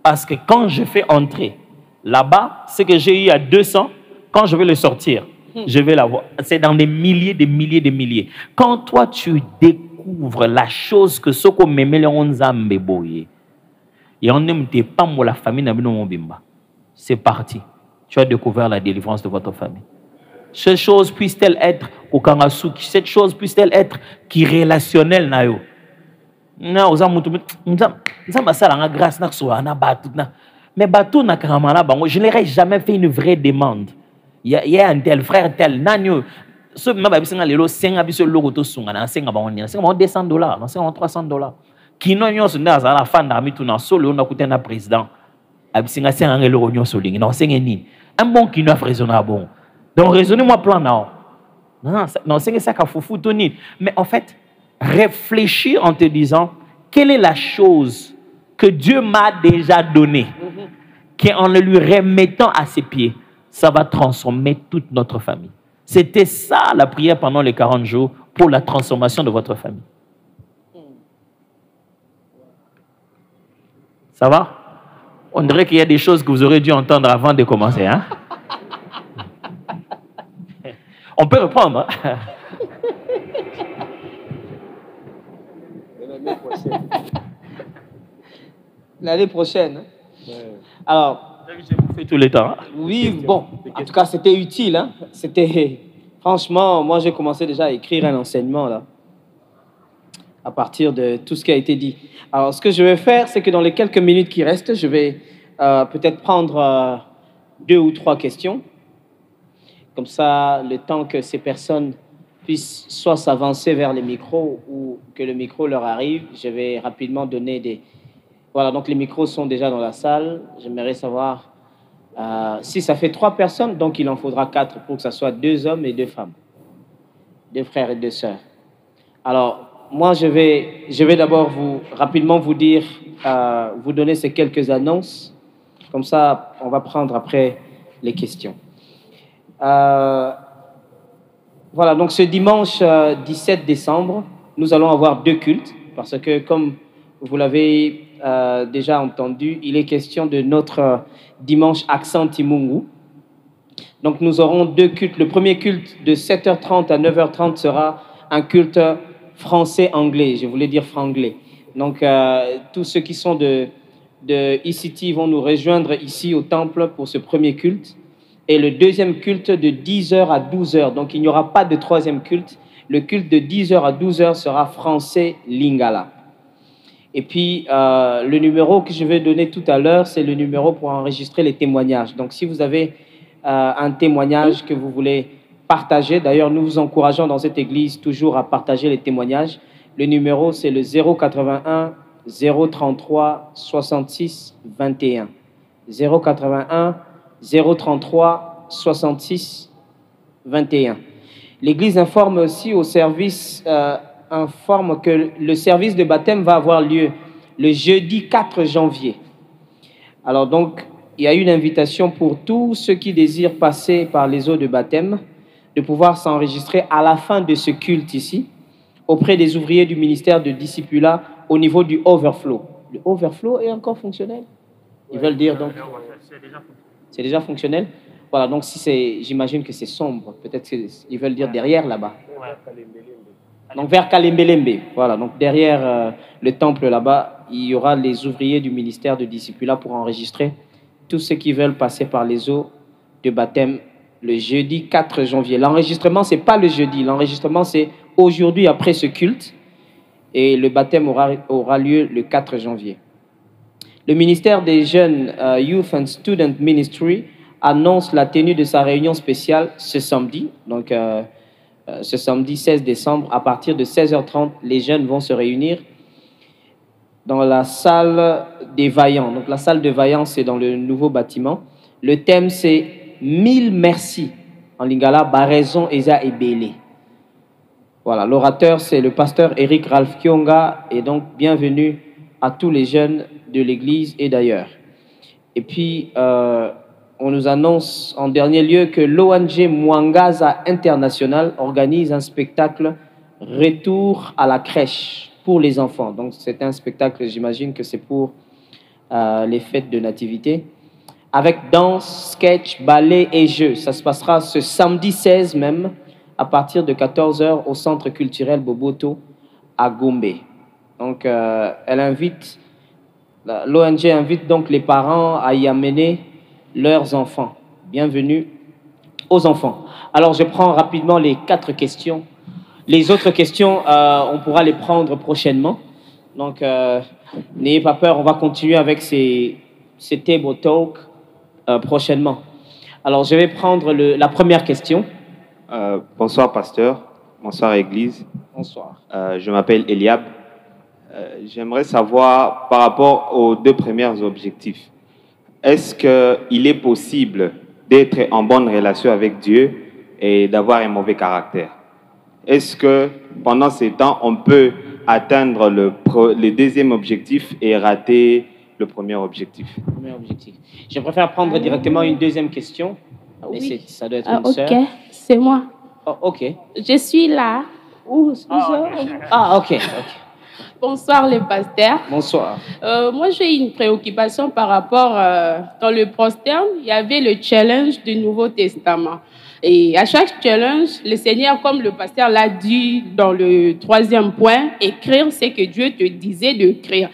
S2: Parce que quand je fais entrer là-bas, ce que j'ai eu à 200, quand je vais le sortir, je vais l'avoir. C'est dans des milliers. Quand toi, tu découvres la chose que ce qu'on m'aimait, et on n'aime pas la famille, c'est parti. Tu as découvert la délivrance de votre famille. Cette chose puisse-t-elle être au Kangasuki, cette chose puisse-t-elle être qui relationnelle nayo. Mais je n'aurais jamais fait une vraie demande. Il y a un tel frère, tel nanyo. Ce que je veux dire, c'est que je vais $200, $300. Qui n'ont pas la fin de la vie, on a coûté un président. Un bon qui n'a pas raisonnable. Donc, raisonnez-moi plan non, c'est ça qu'il faut foutre. Mais en fait, réfléchis en te disant, quelle est la chose que Dieu m'a déjà donnée, qu'en le lui remettant à ses pieds, ça va transformer toute notre famille. C'était ça la prière pendant les 40 jours pour la transformation de votre famille. Ça va? On dirait qu'il y a des choses que vous aurez dû entendre avant de commencer. Hein? On peut reprendre. Hein?
S1: L'année prochaine. Ouais. Alors,
S2: j'ai bouffé tout le temps. Hein?
S1: Oui, bon, en tout cas, c'était utile. Hein? C'était, franchement, moi, j'ai commencé déjà à écrire un enseignement là, à partir de tout ce qui a été dit. Alors, ce que je vais faire, c'est que dans les quelques minutes qui restent, je vais peut-être prendre 2 ou 3 questions. Comme ça, le temps que ces personnes puissent soit s'avancer vers les micros ou que le micro leur arrive, je vais rapidement donner des... Voilà, donc les micros sont déjà dans la salle. J'aimerais savoir si ça fait 3 personnes, donc il en faudra 4 pour que ça soit 2 hommes et 2 femmes. 2 frères et 2 sœurs. Alors, moi, je vais d'abord rapidement vous dire, vous donner ces quelques annonces. Comme ça, on va prendre après les questions. Voilà, donc ce dimanche 17 décembre, nous allons avoir 2 cultes, parce que comme vous l'avez déjà entendu, il est question de notre dimanche accent Timungu. Donc nous aurons 2 cultes. Le premier culte de 7h30 à 9h30 sera un culte français-anglais, je voulais dire franglais. Donc tous ceux qui sont de ECT vont nous rejoindre ici au temple pour ce premier culte. Et le deuxième culte de 10h à 12h. Donc, il n'y aura pas de troisième culte. Le culte de 10h à 12h sera français lingala. Et puis, le numéro que je vais donner tout à l'heure, c'est le numéro pour enregistrer les témoignages. Donc, si vous avez un témoignage que vous voulez partager, d'ailleurs, nous vous encourageons dans cette église toujours à partager les témoignages. Le numéro, c'est le 081 033 66 21. 081 033 66 21. L'Église informe aussi au service, informe que le service de baptême va avoir lieu le jeudi 4 janvier. Alors donc, il y a une invitation pour tous ceux qui désirent passer par les eaux de baptême, de pouvoir s'enregistrer à la fin de ce culte ici, auprès des ouvriers du ministère de discipulat au niveau du overflow. Le overflow est encore fonctionnel? Ils veulent dire donc... C'est déjà fonctionnel? Voilà, donc si c'est, j'imagine que c'est sombre. Peut-être qu'ils veulent dire derrière là-bas. Donc vers Kalembelembe. Voilà, donc derrière le temple là-bas, il y aura les ouvriers du ministère de discipulat pour enregistrer tous ceux qui veulent passer par les eaux de baptême le jeudi 4 janvier. L'enregistrement, ce n'est pas le jeudi. L'enregistrement, c'est aujourd'hui après ce culte. Et le baptême aura lieu le 4 janvier. Le ministère des Jeunes, Youth and Student Ministry, annonce la tenue de sa réunion spéciale ce samedi. Donc, ce samedi 16 décembre, à partir de 16h30, les jeunes vont se réunir dans la salle des Vaillants. Donc, la salle des Vaillants, c'est dans le nouveau bâtiment. Le thème, c'est « 1000 merci » en lingala, Baraison Eza Ebele. Voilà, l'orateur, c'est le pasteur Eric Ralph Kionga. Et donc, bienvenue à tous les jeunes de l'église et d'ailleurs. Et puis, on nous annonce en dernier lieu que l'ONG Mwangaza International organise un spectacle « Retour à la crèche » pour les enfants. Donc, c'est un spectacle, j'imagine que c'est pour les fêtes de nativité, avec danse, sketch, ballet et jeux. Ça se passera ce samedi 16 même, à partir de 14h au Centre culturel Boboto à Gombe. Donc, l'ONG invite donc les parents à y amener leurs enfants. Bienvenue aux enfants. Alors, je prends rapidement les 4 questions. Les autres questions, on pourra les prendre prochainement. Donc, n'ayez pas peur, on va continuer avec ces table talk prochainement. Alors, je vais prendre la première question.
S4: Bonsoir, pasteur. Bonsoir, Église.
S1: Bonsoir.
S4: Je m'appelle Eliab. J'aimerais savoir, par rapport aux 2 premiers objectifs, est-ce qu'il est possible d'être en bonne relation avec Dieu et d'avoir un mauvais caractère? Est-ce que pendant ces temps, on peut atteindre le 2e objectif et rater le premier objectif?
S1: Je préfère prendre directement une 2e question.
S5: Oui.
S1: Mais ça doit être une sœur.
S5: Ok, c'est moi.
S1: Oh, ok.
S5: Je suis là.
S1: Où ok.
S5: Bonsoir les pasteurs.
S1: Bonsoir.
S5: Moi, j'ai une préoccupation par rapport, dans le prosterne, il y avait le challenge du Nouveau Testament. Et à chaque challenge, le Seigneur, comme le pasteur l'a dit dans le 3e point, écrire ce que Dieu te disait d'écrire.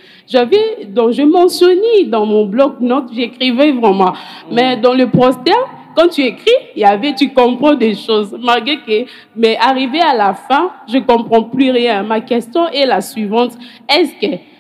S5: Donc je mentionnais dans mon bloc-notes, j'écrivais vraiment. Mais dans le prosterne, quand tu écris, tu comprends des choses. Malgré que, mais arrivé à la fin, je comprends plus rien. Ma question est la suivante.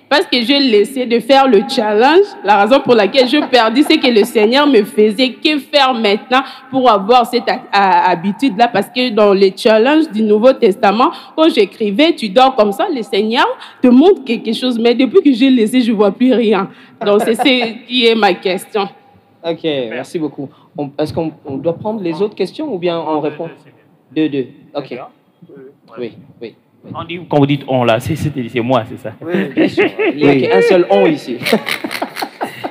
S5: Parce que je laissais de faire le challenge, la raison pour laquelle je perdis, c'est que le Seigneur me faisait que faire maintenant pour avoir cette habitude-là. Parce que dans les challenges du Nouveau Testament, quand j'écrivais, tu dors comme ça, le Seigneur te montre quelque chose. Mais depuis que j'ai laissé, je vois plus rien. Donc, c'est ce qui est ma question.
S1: Ok, merci beaucoup. Est-ce qu'on doit prendre les autres questions ou bien on répond? 2. Ok. Oui.
S2: On dit, quand vous dites on là, c'est moi, c'est ça?
S1: Oui, bien sûr. Il n'y a qu'un seul on ici.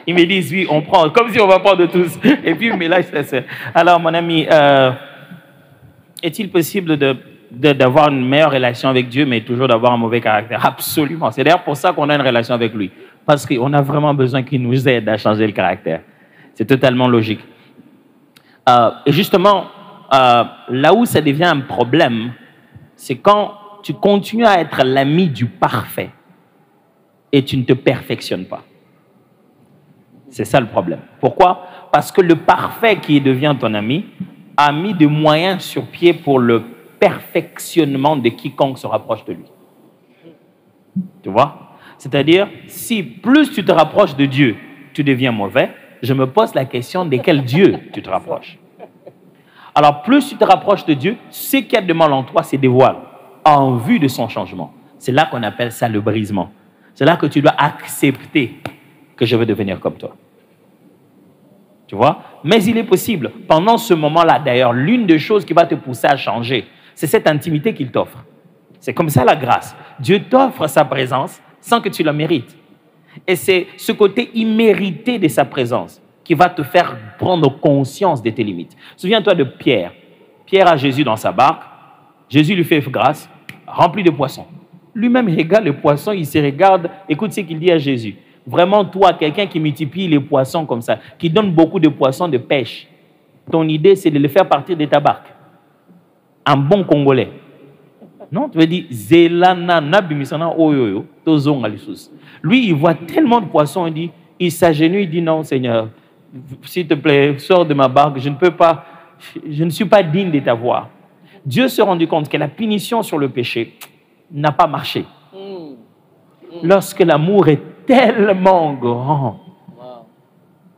S2: Ils me disent oui, on prend, comme si on va prendre tous. Et puis, mais là, c'est... Alors, mon ami, est-il possible d'avoir une meilleure relation avec Dieu, mais toujours d'avoir un mauvais caractère? Absolument. C'est d'ailleurs pour ça qu'on a une relation avec lui. Parce qu'on a vraiment besoin qu'il nous aide à changer le caractère. C'est totalement logique. Et justement, là où ça devient un problème, c'est quand tu continues à être l'ami du parfait et tu ne te perfectionnes pas. C'est ça le problème. Pourquoi? Parce que le parfait qui devient ton ami a mis des moyens sur pied pour le perfectionnement de quiconque se rapproche de lui. Tu vois? C'est-à-dire, si plus tu te rapproches de Dieu, tu deviens mauvais, je me pose la question de quel Dieu tu te rapproches. Alors, plus tu te rapproches de Dieu, ce qu'il y a de mal en toi se dévoile en vue de son changement. C'est là qu'on appelle ça le brisement. C'est là que tu dois accepter que je veux devenir comme toi. Tu vois? Mais il est possible, pendant ce moment-là, d'ailleurs, l'une des choses qui va te pousser à changer, c'est cette intimité qu'il t'offre. C'est comme ça la grâce. Dieu t'offre sa présence sans que tu la mérites. Et c'est ce côté immérité de sa présence qui va te faire prendre conscience de tes limites. Souviens-toi de Pierre. Pierre a Jésus dans sa barque. Jésus lui fait grâce, rempli de poissons. Lui-même, il regarde les poissons, il se regarde. Écoute ce qu'il dit à Jésus. Vraiment, toi, quelqu'un qui multiplie les poissons comme ça, qui donne beaucoup de poissons de pêche, ton idée, c'est de le faire partir de ta barque. Un bon Congolais. Non, tu veux dire, Zelana, Nabimisana, Oyoyo, Tozong Alisus. Lui, il voit tellement de poissons, il s'agenouille, il dit non, Seigneur, s'il te plaît, sors de ma barque, je ne suis pas digne de t'avoir. Dieu s'est rendu compte que la punition sur le péché n'a pas marché. Lorsque l'amour est tellement grand,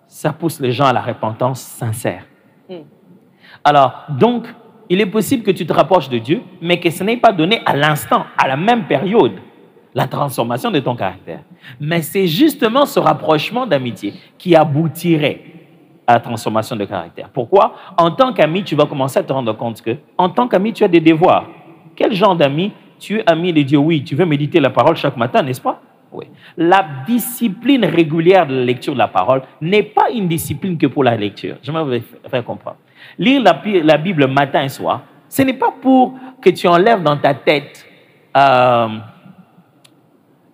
S2: ça pousse les gens à la repentance sincère. Alors, donc, il est possible que tu te rapproches de Dieu, mais que ce n'est pas donné à l'instant, à la même période, la transformation de ton caractère. Mais c'est justement ce rapprochement d'amitié qui aboutirait à la transformation de caractère. Pourquoi? En tant qu'ami, tu vas commencer à te rendre compte que, en tant qu'ami, tu as des devoirs. Quel genre d'ami? Tu es ami de Dieu, oui. Tu veux méditer la parole chaque matin, n'est-ce pas? Oui. La discipline régulière de la lecture de la parole n'est pas une discipline que pour la lecture. Je vais faire comprendre. Lire la Bible matin et soir, ce n'est pas pour que tu enlèves dans ta tête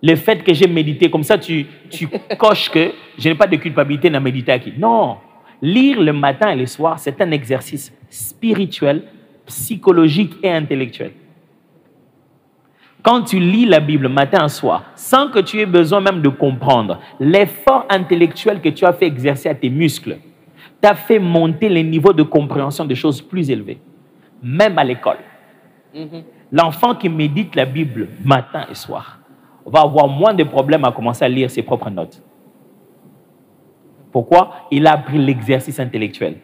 S2: le fait que j'ai médité. Comme ça, tu coches que je n'ai pas de culpabilité dans méditer. Non. Lire le matin et le soir, c'est un exercice spirituel, psychologique et intellectuel. Quand tu lis la Bible matin et soir, sans que tu aies besoin même de comprendre, l'effort intellectuel que tu as fait exercer à tes muscles t'a fait monter les niveaux de compréhension des choses plus élevés, même à l'école. L'enfant qui médite la Bible matin et soir va avoir moins de problèmes à commencer à lire ses propres notes. Pourquoi? Il a appris l'exercice intellectuel.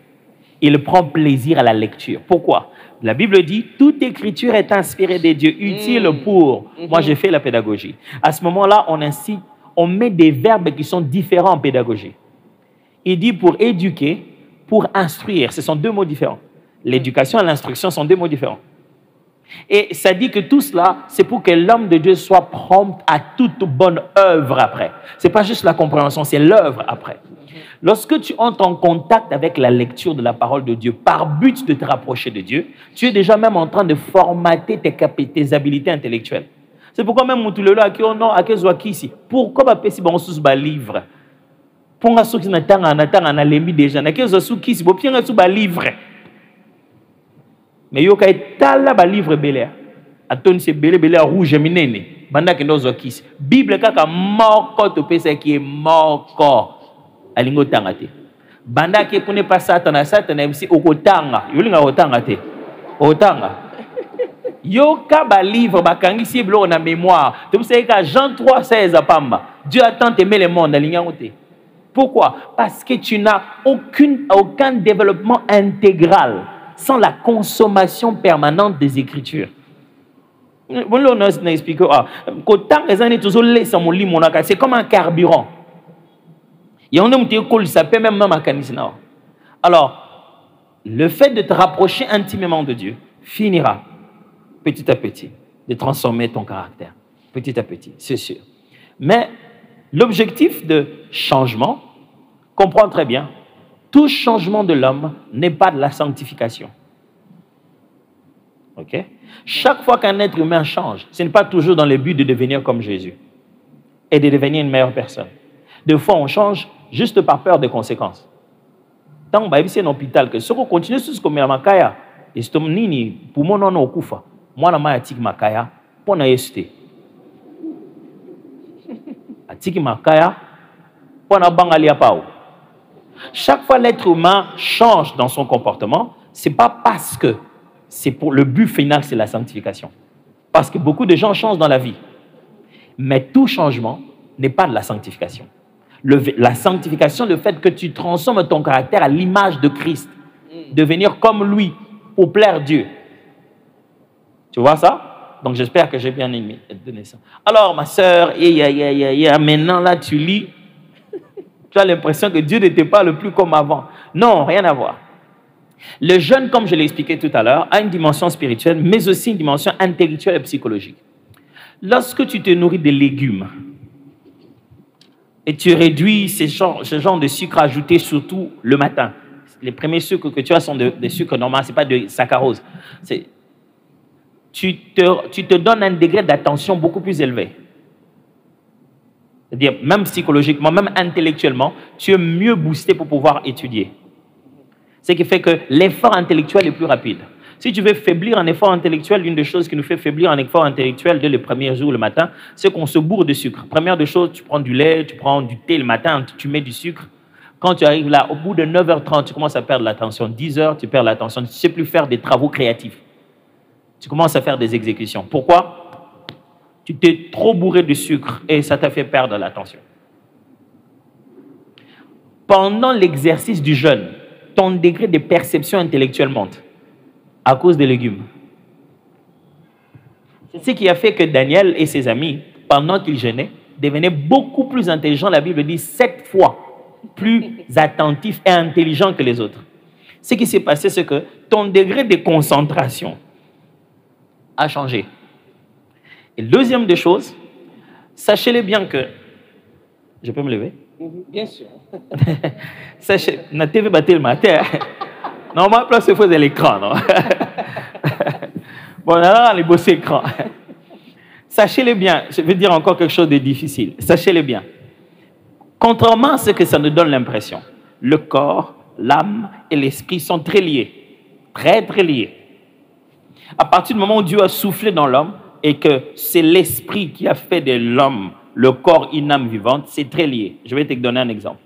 S2: Il prend plaisir à la lecture. Pourquoi? La Bible dit, toute écriture est inspirée de Dieu, utile pour... Moi, j'ai fait la pédagogie. À ce moment-là, on met des verbes qui sont différents en pédagogie. Il dit pour éduquer, pour instruire. Ce sont deux mots différents. L'éducation et l'instruction sont deux mots différents. Et ça dit que tout cela, c'est pour que l'homme de Dieu soit prompt à toute bonne œuvre après. Ce n'est pas juste la compréhension, c'est l'œuvre après. Lorsque tu entres en contact avec la lecture de la parole de Dieu par but de te rapprocher de Dieu, tu es déjà même en train de formater tes habiletés intellectuelles. C'est pourquoi même Moutulelo a dit, oh non, pourquoi pas péci bon sous ba livre? Pour nga sous qui n'a lembi déjà, n'a qu'est-ce sous qui si bon bien sous ba livre. Mais yo kay tala ba livre belé. Atoni c'est belé rouge minene. Banda que nous qui Bible kaka moko to pesa qui est moko. Alingo tangate. Banda ke kone pas satana msi okotanga. Yolinga otanga te. Otanga. Yo ka ba livre ba kangisi blo na mémoire. Tu sais que Jean 3:16 à Pamba. Dieu a tant aimé le monde alinga ote. Pourquoi? Parce que tu n'as aucun développement intégral sans la consommation permanente des Écritures. C'est comme un carburant. Alors, le fait de te rapprocher intimement de Dieu finira petit à petit de transformer ton caractère. Petit à petit, c'est sûr. Mais l'objectif de changement, comprends très bien, tout changement de l'homme n'est pas de la sanctification. Ok? Chaque fois qu'un être humain change, ce n'est pas toujours dans le but de devenir comme Jésus et de devenir une meilleure personne. Des fois, on change juste par peur des conséquences. Tant que c'est un hôpital, que si on continue sur ce qu'on met à Makaya, et c'est nini pour moi non okufa, moi na mayatik Makaya pour na yeste. Atiki Makaya pour na bangalia pao. Chaque fois l'être humain change dans son comportement, c'est pas parce que c'est pour le but final, c'est la sanctification. Parce que beaucoup de gens changent dans la vie. Mais tout changement n'est pas de la sanctification. La sanctification, le fait que tu transformes ton caractère à l'image de Christ, devenir comme lui pour plaire Dieu. Tu vois ça? Donc j'espère que j'ai bien donné ça. Alors ma sœur, maintenant là tu lis, tu as l'impression que Dieu n'était pas le plus comme avant. Non, rien à voir. Le jeûne, comme je l'ai expliqué tout à l'heure, a une dimension spirituelle, mais aussi une dimension intellectuelle et psychologique. Lorsque tu te nourris de légumes, Et tu réduis ce genre de sucre ajouté surtout le matin. Les premiers sucres que tu as sont des sucres normaux, ce n'est pas de saccharose. Tu te donnes un degré d'attention beaucoup plus élevé. C'est-à-dire, même psychologiquement, même intellectuellement, tu es mieux boosté pour pouvoir étudier. Ce qui fait que l'effort intellectuel est plus rapide. Si tu veux faiblir un effort intellectuel, l'une des choses qui nous fait faiblir un effort intellectuel dès les premiers jours le matin, c'est qu'on se bourre de sucre. Première des choses, tu prends du lait, tu prends du thé le matin, tu mets du sucre. Quand tu arrives là, au bout de 9h30, tu commences à perdre l'attention. 10h, tu perds l'attention. Tu ne sais plus faire des travaux créatifs. Tu commences à faire des exécutions. Pourquoi? Tu t'es trop bourré de sucre et ça t'a fait perdre l'attention. Pendant l'exercice du jeûne, ton degré de perception intellectuelle monte à cause des légumes. C'est ce qui a fait que Daniel et ses amis, pendant qu'ils jeûnaient, devenaient beaucoup plus intelligents. La Bible dit 7 fois plus attentifs et intelligents que les autres. Ce qui s'est passé, c'est que ton degré de concentration a changé. Et deuxième des choses, sachez-le bien que... Je peux me lever?
S1: Bien sûr.
S2: Sachez, na TV batté le matin. Non, ma place, il faut de l'écran. Non? Bon, là, les beaux écrans. Sachez-le bien, je vais dire encore quelque chose de difficile. Sachez-le bien. Contrairement à ce que ça nous donne l'impression, le corps, l'âme et l'esprit sont très liés. Très, très liés. À partir du moment où Dieu a soufflé dans l'homme et que c'est l'esprit qui a fait de l'homme le corps, une âme vivante, c'est très lié. Je vais te donner un exemple.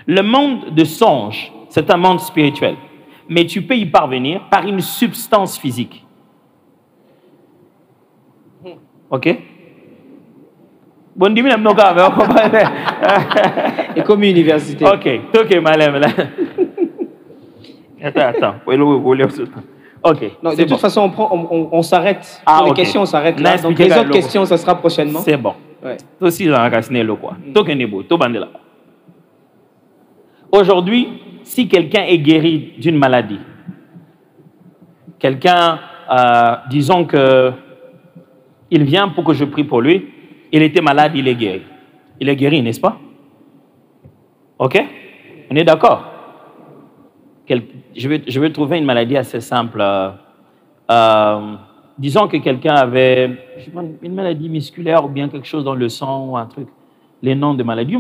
S2: Le monde de songe, c'est un monde spirituel. Mais tu peux y parvenir par une substance physique. OK? Bon, dis-moi,
S1: et comme université.
S2: OK, madame. Attends. OK.
S1: Non, de toute façon, on s'arrête. Pour les questions, on s'arrête là. Donc, les autres questions, ça sera prochainement.
S2: C'est bon. Aujourd'hui, si quelqu'un est guéri d'une maladie, quelqu'un, disons que il vient pour que je prie pour lui, il était malade, il est guéri. Il est guéri, n'est-ce pas? OK? On est d'accord? Je vais trouver une maladie assez simple. Disons que quelqu'un avait une maladie musculaire ou bien quelque chose dans le sang ou un truc. Les noms de maladies.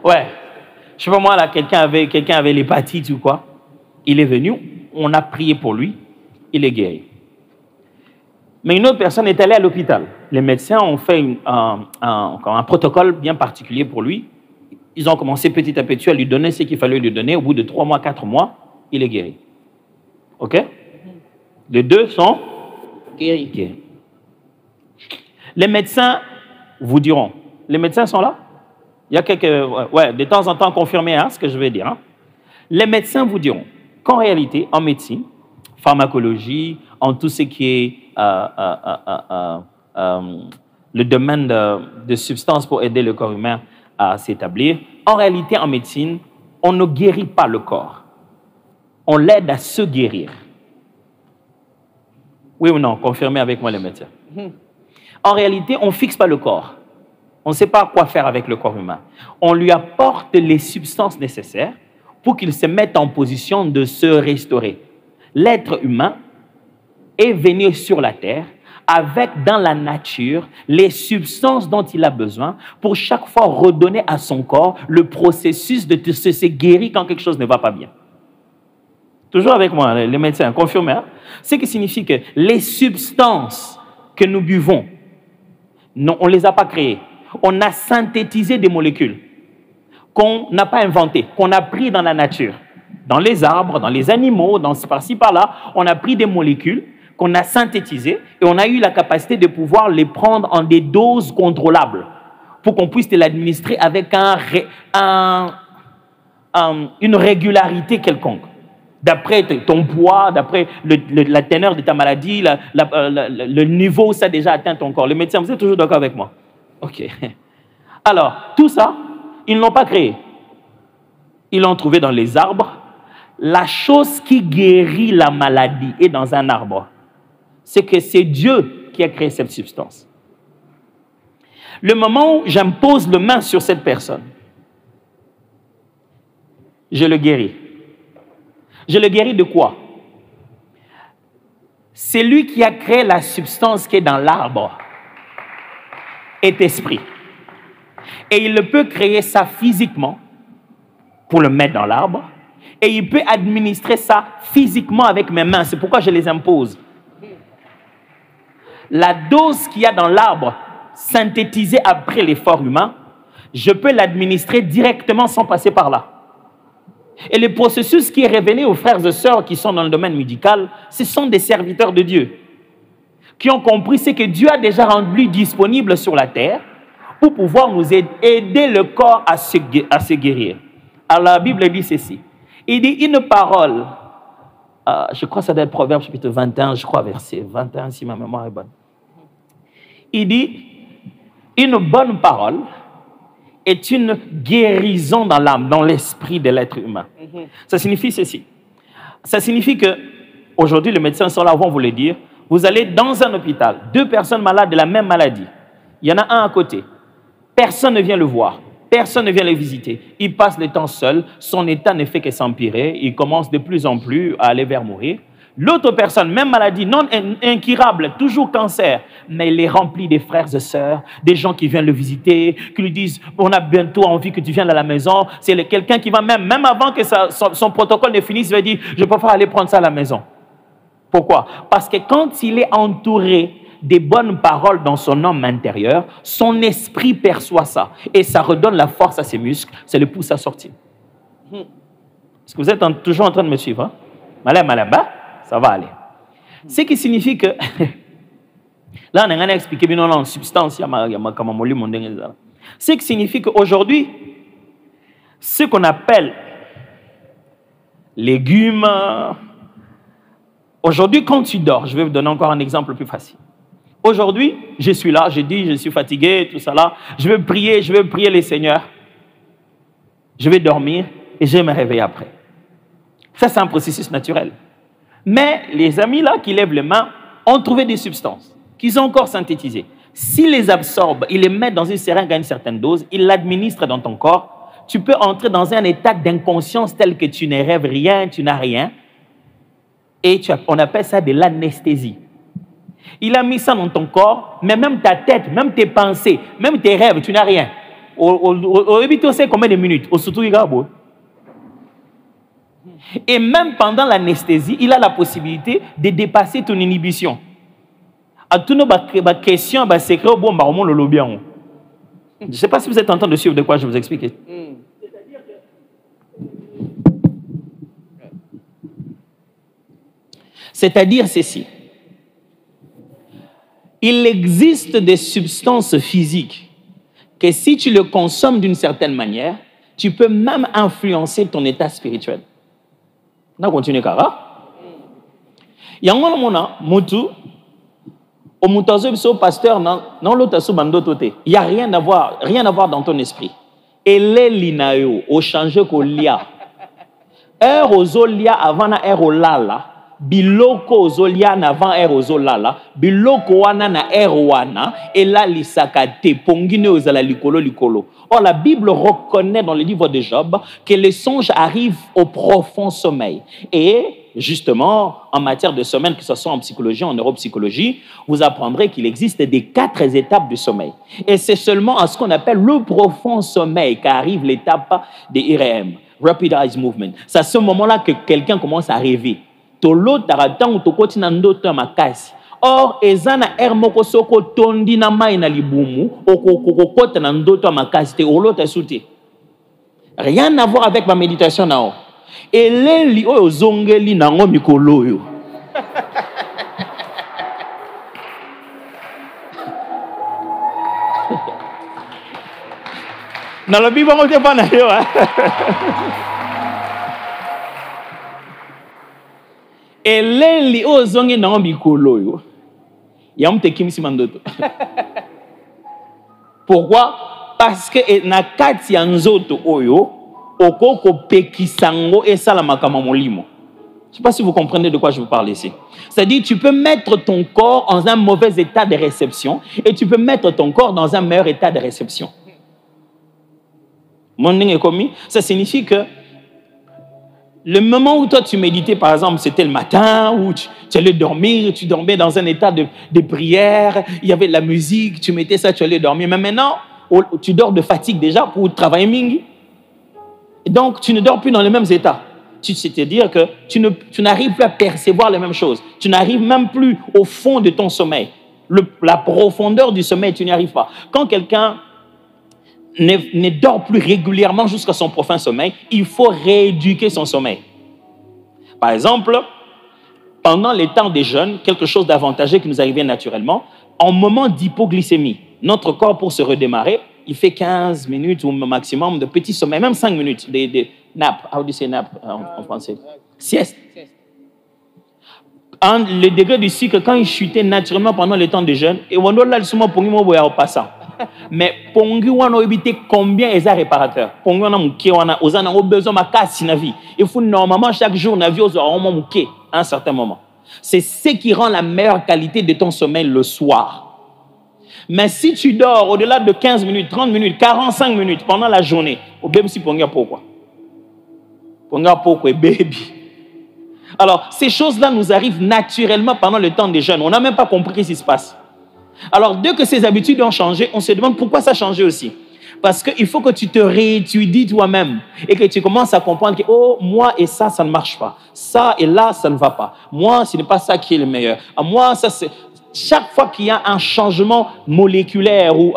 S2: Ouais. Je sais pas moi, là, quelqu'un avait l'hépatite ou quoi. Il est venu, on a prié pour lui, il est guéri. Mais une autre personne est allée à l'hôpital. Les médecins ont fait un protocole bien particulier pour lui. Ils ont commencé petit à petit à lui donner ce qu'il fallait lui donner. Au bout de 3 mois, 4 mois, il est guéri. OK? Les deux sont guéris. Les médecins vous diront, les médecins sont là? Il y a quelques... Ouais, de temps en temps confirmé, hein, ce que je vais dire. Hein. Les médecins vous diront qu'en réalité, en médecine, pharmacologie, en tout ce qui est le domaine de substances pour aider le corps humain à s'établir, en réalité, en médecine, on ne guérit pas le corps. On l'aide à se guérir. Oui ou non? Confirmez avec moi les médecins. En réalité, on ne fixe pas le corps. On ne sait pas quoi faire avec le corps humain. On lui apporte les substances nécessaires pour qu'il se mette en position de se restaurer. L'être humain est venu sur la terre avec dans la nature les substances dont il a besoin pour chaque fois redonner à son corps le processus de se guérir quand quelque chose ne va pas bien. Toujours avec moi, les médecins, confirmez. Hein? Ce qui signifie que les substances que nous buvons, non, on ne les a pas créées. On a synthétisé des molécules qu'on n'a pas inventées, qu'on a pris dans la nature. Dans les arbres, dans les animaux, par-ci, par-là, on a pris des molécules qu'on a synthétisées et on a eu la capacité de pouvoir les prendre en des doses contrôlables pour qu'on puisse te l'administrer avec une régularité quelconque. D'après ton poids, d'après la teneur de ta maladie, le niveau où ça a déjà atteint ton corps. Les médecins, vous êtes toujours d'accord avec moi? OK. Alors, tout ça, ils ne l'ont pas créé. Ils l'ont trouvé dans les arbres. La chose qui guérit la maladie est dans un arbre. C'est que c'est Dieu qui a créé cette substance. Le moment où j'impose la main sur cette personne, je le guéris. Je le guéris de quoi? C'est lui qui a créé la substance qui est dans l'arbre, est esprit. Et il peut créer ça physiquement pour le mettre dans l'arbre. Et il peut administrer ça physiquement avec mes mains. C'est pourquoi je les impose. La dose qu'il y a dans l'arbre, synthétisée après l'effort humain, je peux l'administrer directement sans passer par là. Et le processus qui est révélé aux frères et sœurs qui sont dans le domaine médical, ce sont des serviteurs de Dieu qui ont compris ce que Dieu a déjà rendu disponible sur la terre pour pouvoir nous aider le corps à se guérir. Alors la Bible dit ceci. Il dit une parole, je crois que ça doit être Proverbe chapitre 21, je crois verset 21 si ma mémoire est bonne. Il dit, une bonne parole est une guérison dans l'âme, dans l'esprit de l'être humain. Ça signifie ceci. Ça signifie que, aujourd'hui, les médecins sont là, vont vous le dire, vous allez dans un hôpital, 2 personnes malades de la même maladie. Il y en a un à côté. Personne ne vient le voir. Personne ne vient le visiter. Il passe le temps seul. Son état ne fait que s'empirer. Il commence de plus en plus à aller vers mourir. L'autre personne, même maladie, non incurable, toujours cancer, mais il est rempli des frères et sœurs, des gens qui viennent le visiter, qui lui disent « On a bientôt envie que tu viennes à la maison. » C'est quelqu'un qui va même avant que son protocole ne finisse, il va dire « Je préfère aller prendre ça à la maison. » Pourquoi? Parce que quand il est entouré des bonnes paroles dans son homme intérieur, son esprit perçoit ça et ça redonne la force à ses muscles, ça le pousse à sortir. Est-ce que vous êtes toujours en train de me suivre? Hein? Malaba, ça va aller. Ce qui signifie que là, on a expliqué bien en substance, ce qui signifie qu'aujourd'hui, ce qu'on appelle légumes, aujourd'hui, quand tu dors, je vais vous donner encore un exemple plus facile. Aujourd'hui, je suis là, je dis, je suis fatigué, tout ça là. Je vais prier le Seigneur. Je vais dormir et je vais me réveiller après. Ça, c'est un processus naturel. Mais les amis là qui lèvent les mains ont trouvé des substances qu'ils ont encore synthétisées. S'ils les absorbent, ils les mettent dans une seringue à une certaine dose, ils l'administrent dans ton corps, tu peux entrer dans un état d'inconscience tel que tu ne rêves rien, tu n'as rien. Et on appelle ça de l'anesthésie. Il a mis ça dans ton corps, mais même ta tête, même tes pensées, même tes rêves, tu n'as rien. Au début, c'est combien de minutes? Et même pendant l'anesthésie, il a la possibilité de dépasser ton inhibition. À toutes nos questions, secret, je ne sais pas si vous êtes en train de suivre de quoi je vous explique. C'est-à-dire ceci. Il existe des substances physiques que si tu le consommes d'une certaine manière, tu peux même influencer ton état spirituel. On continue, Kara. Il y a un pasteur, il n'y a rien à voir dans ton esprit. Et les linayo, au changer qu'au lia. Air aux olia avant na air au lala. Biloko ozolia avant air ozolala, biloko wana na air wana, et là lisakate, pongine ozala likolo. Or la Bible reconnaît dans le livre de Job que les songes arrivent au profond sommeil. Et justement, en matière de sommeil, que ce soit en psychologie, en neuropsychologie, vous apprendrez qu'il existe des 4 étapes du sommeil. Et c'est seulement à ce qu'on appelle le profond sommeil qu'arrive l'étape de IRM, Rapid Eye Movement. C'est à ce moment-là que quelqu'un commence à rêver. Tolo taratan ou tokoti na ndoto makasi. Or ezana moko soko tondi na mai na libumu okokota na ndoto makasi te olota suti. Rien à voir avec ma méditation nao. Et leli oyo zongeli nango mikolo yo. Na lobi bango te pa na yo. Et leli ozongi na mikolo yo. Ya mte kimisi mandoto. Pourquoi? Parce que na kati ya nzoto oyo okoko pekisango esala makama molimo. Je ne sais pas si vous comprenez de quoi je vous parle ici. C'est-à-dire, tu peux mettre ton corps dans un mauvais état de réception et tu peux mettre ton corps dans un meilleur état de réception. Ça signifie que le moment où toi tu méditais, par exemple, c'était le matin, où tu allais dormir, tu dormais dans un état de prière, il y avait de la musique, tu mettais ça, tu allais dormir. Mais maintenant, tu dors de fatigue déjà pour travailler mingi. Et donc, tu ne dors plus dans les mêmes états. C'est-à-dire que tu n'arrives plus à percevoir les mêmes choses. Tu n'arrives même plus au fond de ton sommeil. La profondeur du sommeil, tu n'y arrives pas. Quand quelqu'un ne dort plus régulièrement jusqu'à son profond sommeil, il faut rééduquer son sommeil. Par exemple, pendant les temps des jeûnes, quelque chose d'avantageux qui nous arrivait naturellement, en moment d'hypoglycémie, notre corps, pour se redémarrer, il fait 15 minutes ou maximum de petits sommeils, même 5 minutes, des naps. How do you say nap en français? Sieste. Le degré du sucre, quand il chutait naturellement pendant les temps de jeûne, et on doit souvent pour nous en passant. Mais pongi wana obité combien est réparateur? Pongi wana muké wana ozana o besoin ma casse na vie. Il faut normalement chaque jour na vie aux vraiment muké à un certain moment. C'est ce qui rend la meilleure qualité de ton sommeil le soir. Mais si tu dors au-delà de 15 minutes, 30 minutes, 45 minutes pendant la journée, au même si pongi pourquoi? Pongi pourquoi baby. Alors, ces choses-là nous arrivent naturellement pendant le temps des jeûnes. On n'a même pas compris ce qui se passe. Alors, dès que ces habitudes ont changé, on se demande pourquoi ça a changé aussi. Parce qu'il faut que tu te réétudies toi-même et que tu commences à comprendre que, oh, moi et ça ne marche pas. Ça et là, ça ne va pas. Moi, ce n'est pas ça qui est le meilleur. Moi, ça c'est... Chaque fois qu'il y a un changement moléculaire ou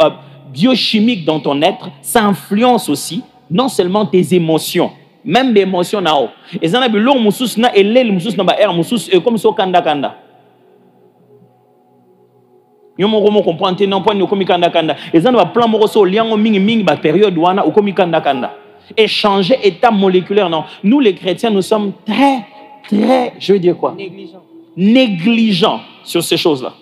S2: biochimique dans ton être, ça influence aussi non seulement tes émotions, même des émotions na haut. Et ça n'a pas l'eau moussous na et l'aile moussous na ba air moussous comme ça kanda kanda. Yo mo comprendre non point comme kanda kanda. Et ça n'a pas plan mo so liango mingi ba période wana ou comme kanda kanda. Et changer état moléculaire non. Nous les chrétiens nous sommes très je veux dire quoi? Négligents sur ces choses-là.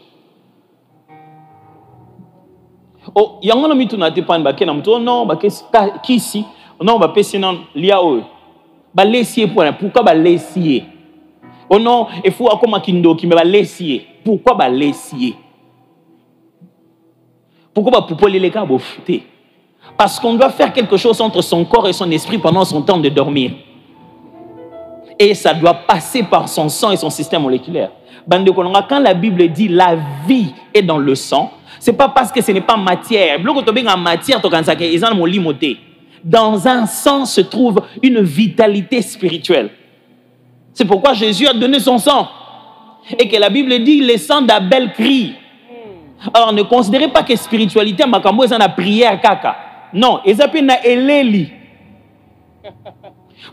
S2: Oh, yango na mitu na te pan ba kena mto non ba kisi non ba pesi non lia o ba lesier pourquoi ba lesier oh non il faut akoma kindoki mais ba lesier pourquoi ba lesier pourquoi ba poupoler les cas bofute parce qu'on doit faire quelque chose entre son corps et son esprit pendant son temps de dormir et ça doit passer par son sang et son système moléculaire. Bande kolonga, quand la Bible dit la vie est dans le sang, c'est pas parce que ce n'est pas matière. Dans un sang se trouve une vitalité spirituelle. C'est pourquoi Jésus a donné son sang. Et que la Bible dit le sang d'Abel crie. Alors ne considérez pas que spiritualité, makambo est la prière kaka. Non, ezapé na eleli.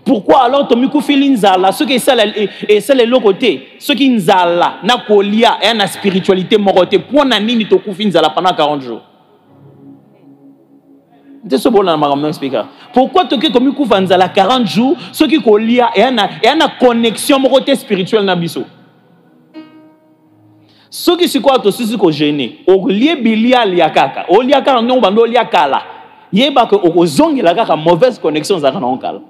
S2: Pourquoi alors Tomiku Filinzala, ceux qui sont les côté, ceux qui nzala, na kolia et na spiritualité morote, pour na nini to kufinzala pendant 40 jours. C'est ce bon là ma expliquer. Pourquoi Toki Tomiku Fanzala 40 jours, ceux qui kolia et na connexion morote spirituelle na biso. Ceux qui se croient que ceux qui gêné, au lieu bilia liakaka, au liaka non bando liakala. Yeba que au zongi la kaka mauvaise connexion za kana onkala.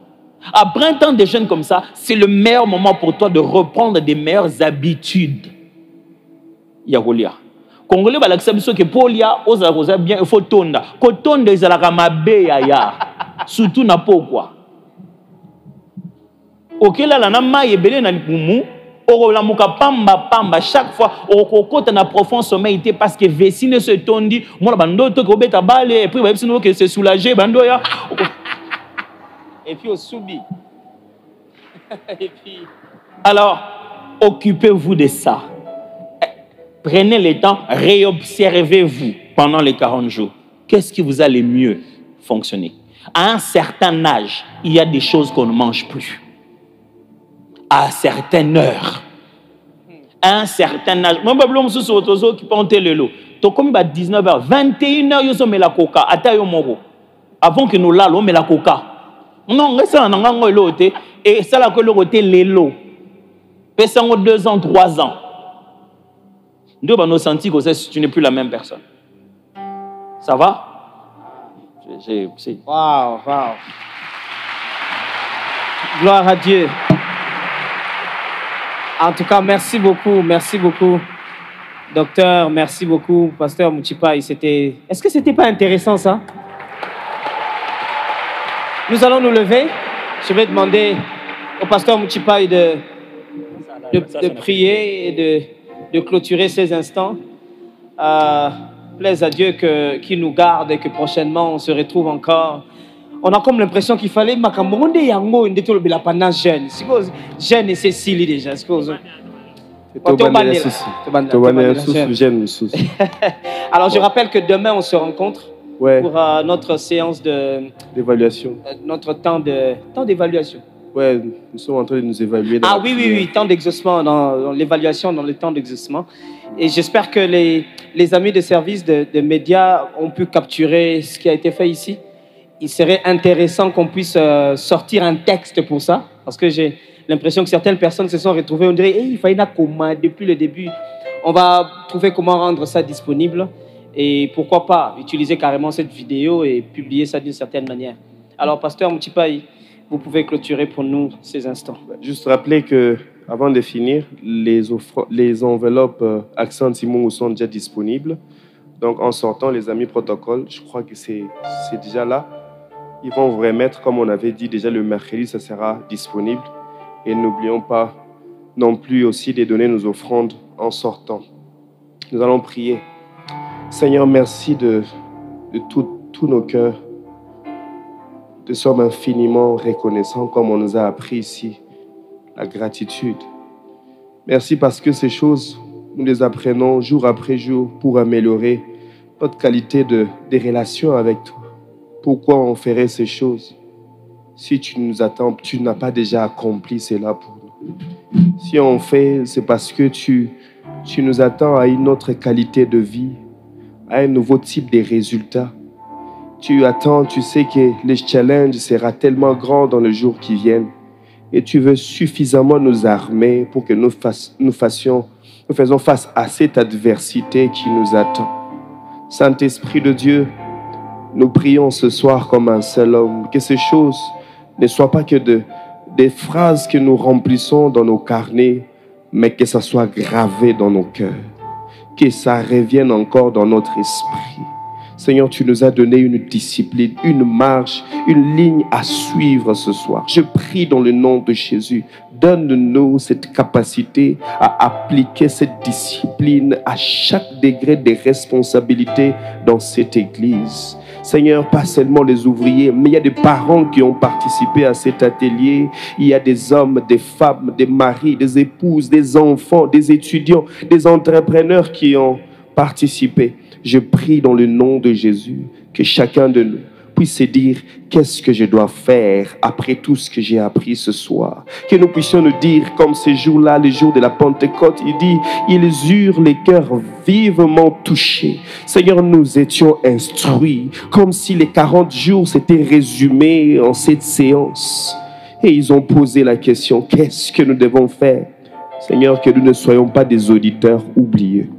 S2: Après un temps de jeûne comme ça, c'est le meilleur moment pour toi de reprendre des meilleures habitudes. Yagolia. Congolais ba laksa biso que polia oza bien il faut tonda. Ko tonda ezalaka mabe ya. Surtout na pourquoi. Okela la na ma yebele na lipumu, orolamuka pamba chaque fois okokota na profond sommeil parce que vesine se tondi, moi bando to ko beta bale et puis ba bisino que c'est soulagé bando ya.
S1: Et puis au soubi.
S2: Et puis... Alors, occupez-vous de ça. Prenez le temps, réobservez-vous pendant les 40 jours. Qu'est-ce qui vous a le mieux fonctionné? À un certain âge, il y a des choses qu'on ne mange plus. À certaines heures. À un certain âge. Moi, je suis un qui ponte le lot. Tu comme 19h, 21h, yo me la coca. Ata yo moro. Avant que nous l'allons, me la coca. Non, ça n'a pas été et ça l'a été l'élo. Pessango 2 ans, 3 ans. Nous avons senti que tu n'es plus la même personne. Ça va?
S1: Waouh. Gloire à Dieu. En tout cas, merci beaucoup, docteur, merci beaucoup, pasteur Mouchipaï. Est-ce que c'était pas intéressant ça? Nous allons nous lever. Je vais demander au pasteur Mouchipaï de prier et de clôturer ces instants. Plaise à Dieu qu'il nous garde et que prochainement on se retrouve encore. On a comme l'impression qu'il fallait makambondi yango ndetolo bila pendant jeune. Jeune et Cécilie déjà. Alors je rappelle que demain on se rencontre pour notre séance
S3: d'évaluation.
S1: Notre temps d'évaluation.
S3: Ouais, nous sommes en train de nous évaluer.
S1: Oui, temps d'exaucement, dans l'évaluation, dans le temps d'exaucement. Et j'espère que les amis de service de médias ont pu capturer ce qui a été fait ici. Il serait intéressant qu'on puisse sortir un texte pour ça, parce que j'ai l'impression que certaines personnes se sont retrouvées, on dirait, il fallait une commande depuis le début. On va trouver comment rendre ça disponible et pourquoi pas utiliser carrément cette vidéo et publier ça d'une certaine manière. Alors, pasteur Mouchipaï, vous pouvez clôturer pour nous ces instants.
S3: Juste rappeler que, avant de finir, les enveloppes Accent Simon sont déjà disponibles. Donc, en sortant, les amis protocole, je crois que c'est déjà là. Ils vont vous remettre, comme on avait dit déjà le mercredi, ça sera disponible. Et n'oublions pas non plus aussi de donner nos offrandes en sortant. Nous allons prier. Seigneur, merci de tous nos cœurs. Nous sommes infiniment reconnaissants comme on nous a appris ici, la gratitude. Merci parce que ces choses, nous les apprenons jour après jour pour améliorer notre qualité de relations avec toi. Pourquoi on ferait ces choses? Si tu nous attends, tu n'as pas déjà accompli cela pour nous. Si on fait, c'est parce que tu nous attends à une autre qualité de vie, à un nouveau type de résultats. Tu attends, tu sais que le challenge sera tellement grand dans les jours qui viennent et tu veux suffisamment nous armer pour que nous faisons face à cette adversité qui nous attend. Saint-Esprit de Dieu, nous prions ce soir comme un seul homme, que ces choses ne soient pas que des phrases que nous remplissons dans nos carnets, mais que ça soit gravé dans nos cœurs, que ça revienne encore dans notre esprit. Seigneur, tu nous as donné une discipline, une marche, une ligne à suivre ce soir. Je prie dans le nom de Jésus, donne-nous cette capacité à appliquer cette discipline à chaque degré de responsabilité dans cette église. Seigneur, pas seulement les ouvriers, mais il y a des parents qui ont participé à cet atelier. Il y a des hommes, des femmes, des maris, des épouses, des enfants, des étudiants, des entrepreneurs qui ont participé. Je prie dans le nom de Jésus que chacun de nous puisse se dire qu'est-ce que je dois faire après tout ce que j'ai appris ce soir. Que nous puissions nous dire comme ce jour-là, le jour de la Pentecôte, il dit, ils eurent les cœurs vivement touchés. Seigneur, nous étions instruits comme si les 40 jours s'étaient résumés en cette séance. Et ils ont posé la question, qu'est-ce que nous devons faire? Seigneur, que nous ne soyons pas des auditeurs oublieux.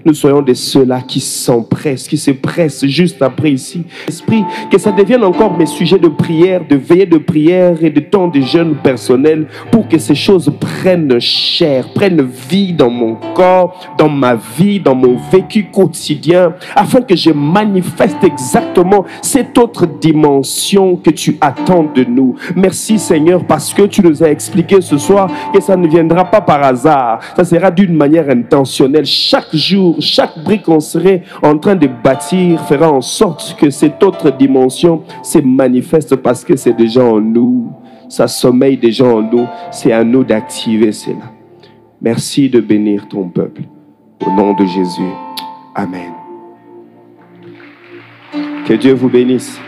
S3: Nous soyons de ceux-là qui s'empressent, qui se pressent juste après ici. Esprit, que ça devienne encore mes sujets de prière, de veillée de prière et de temps de jeûne personnel pour que ces choses prennent chair, prennent vie dans mon corps, dans ma vie, dans mon vécu quotidien, afin que je manifeste exactement cette autre dimension que tu attends de nous. Merci Seigneur parce que tu nous as expliqué ce soir que ça ne viendra pas par hasard, ça sera d'une manière intentionnelle. Chaque jour, chaque brique qu'on serait en train de bâtir fera en sorte que cette autre dimension se manifeste parce que c'est déjà en nous. Ça sommeille déjà en nous. C'est à nous d'activer cela. Merci de bénir ton peuple. Au nom de Jésus. Amen. Que Dieu vous bénisse.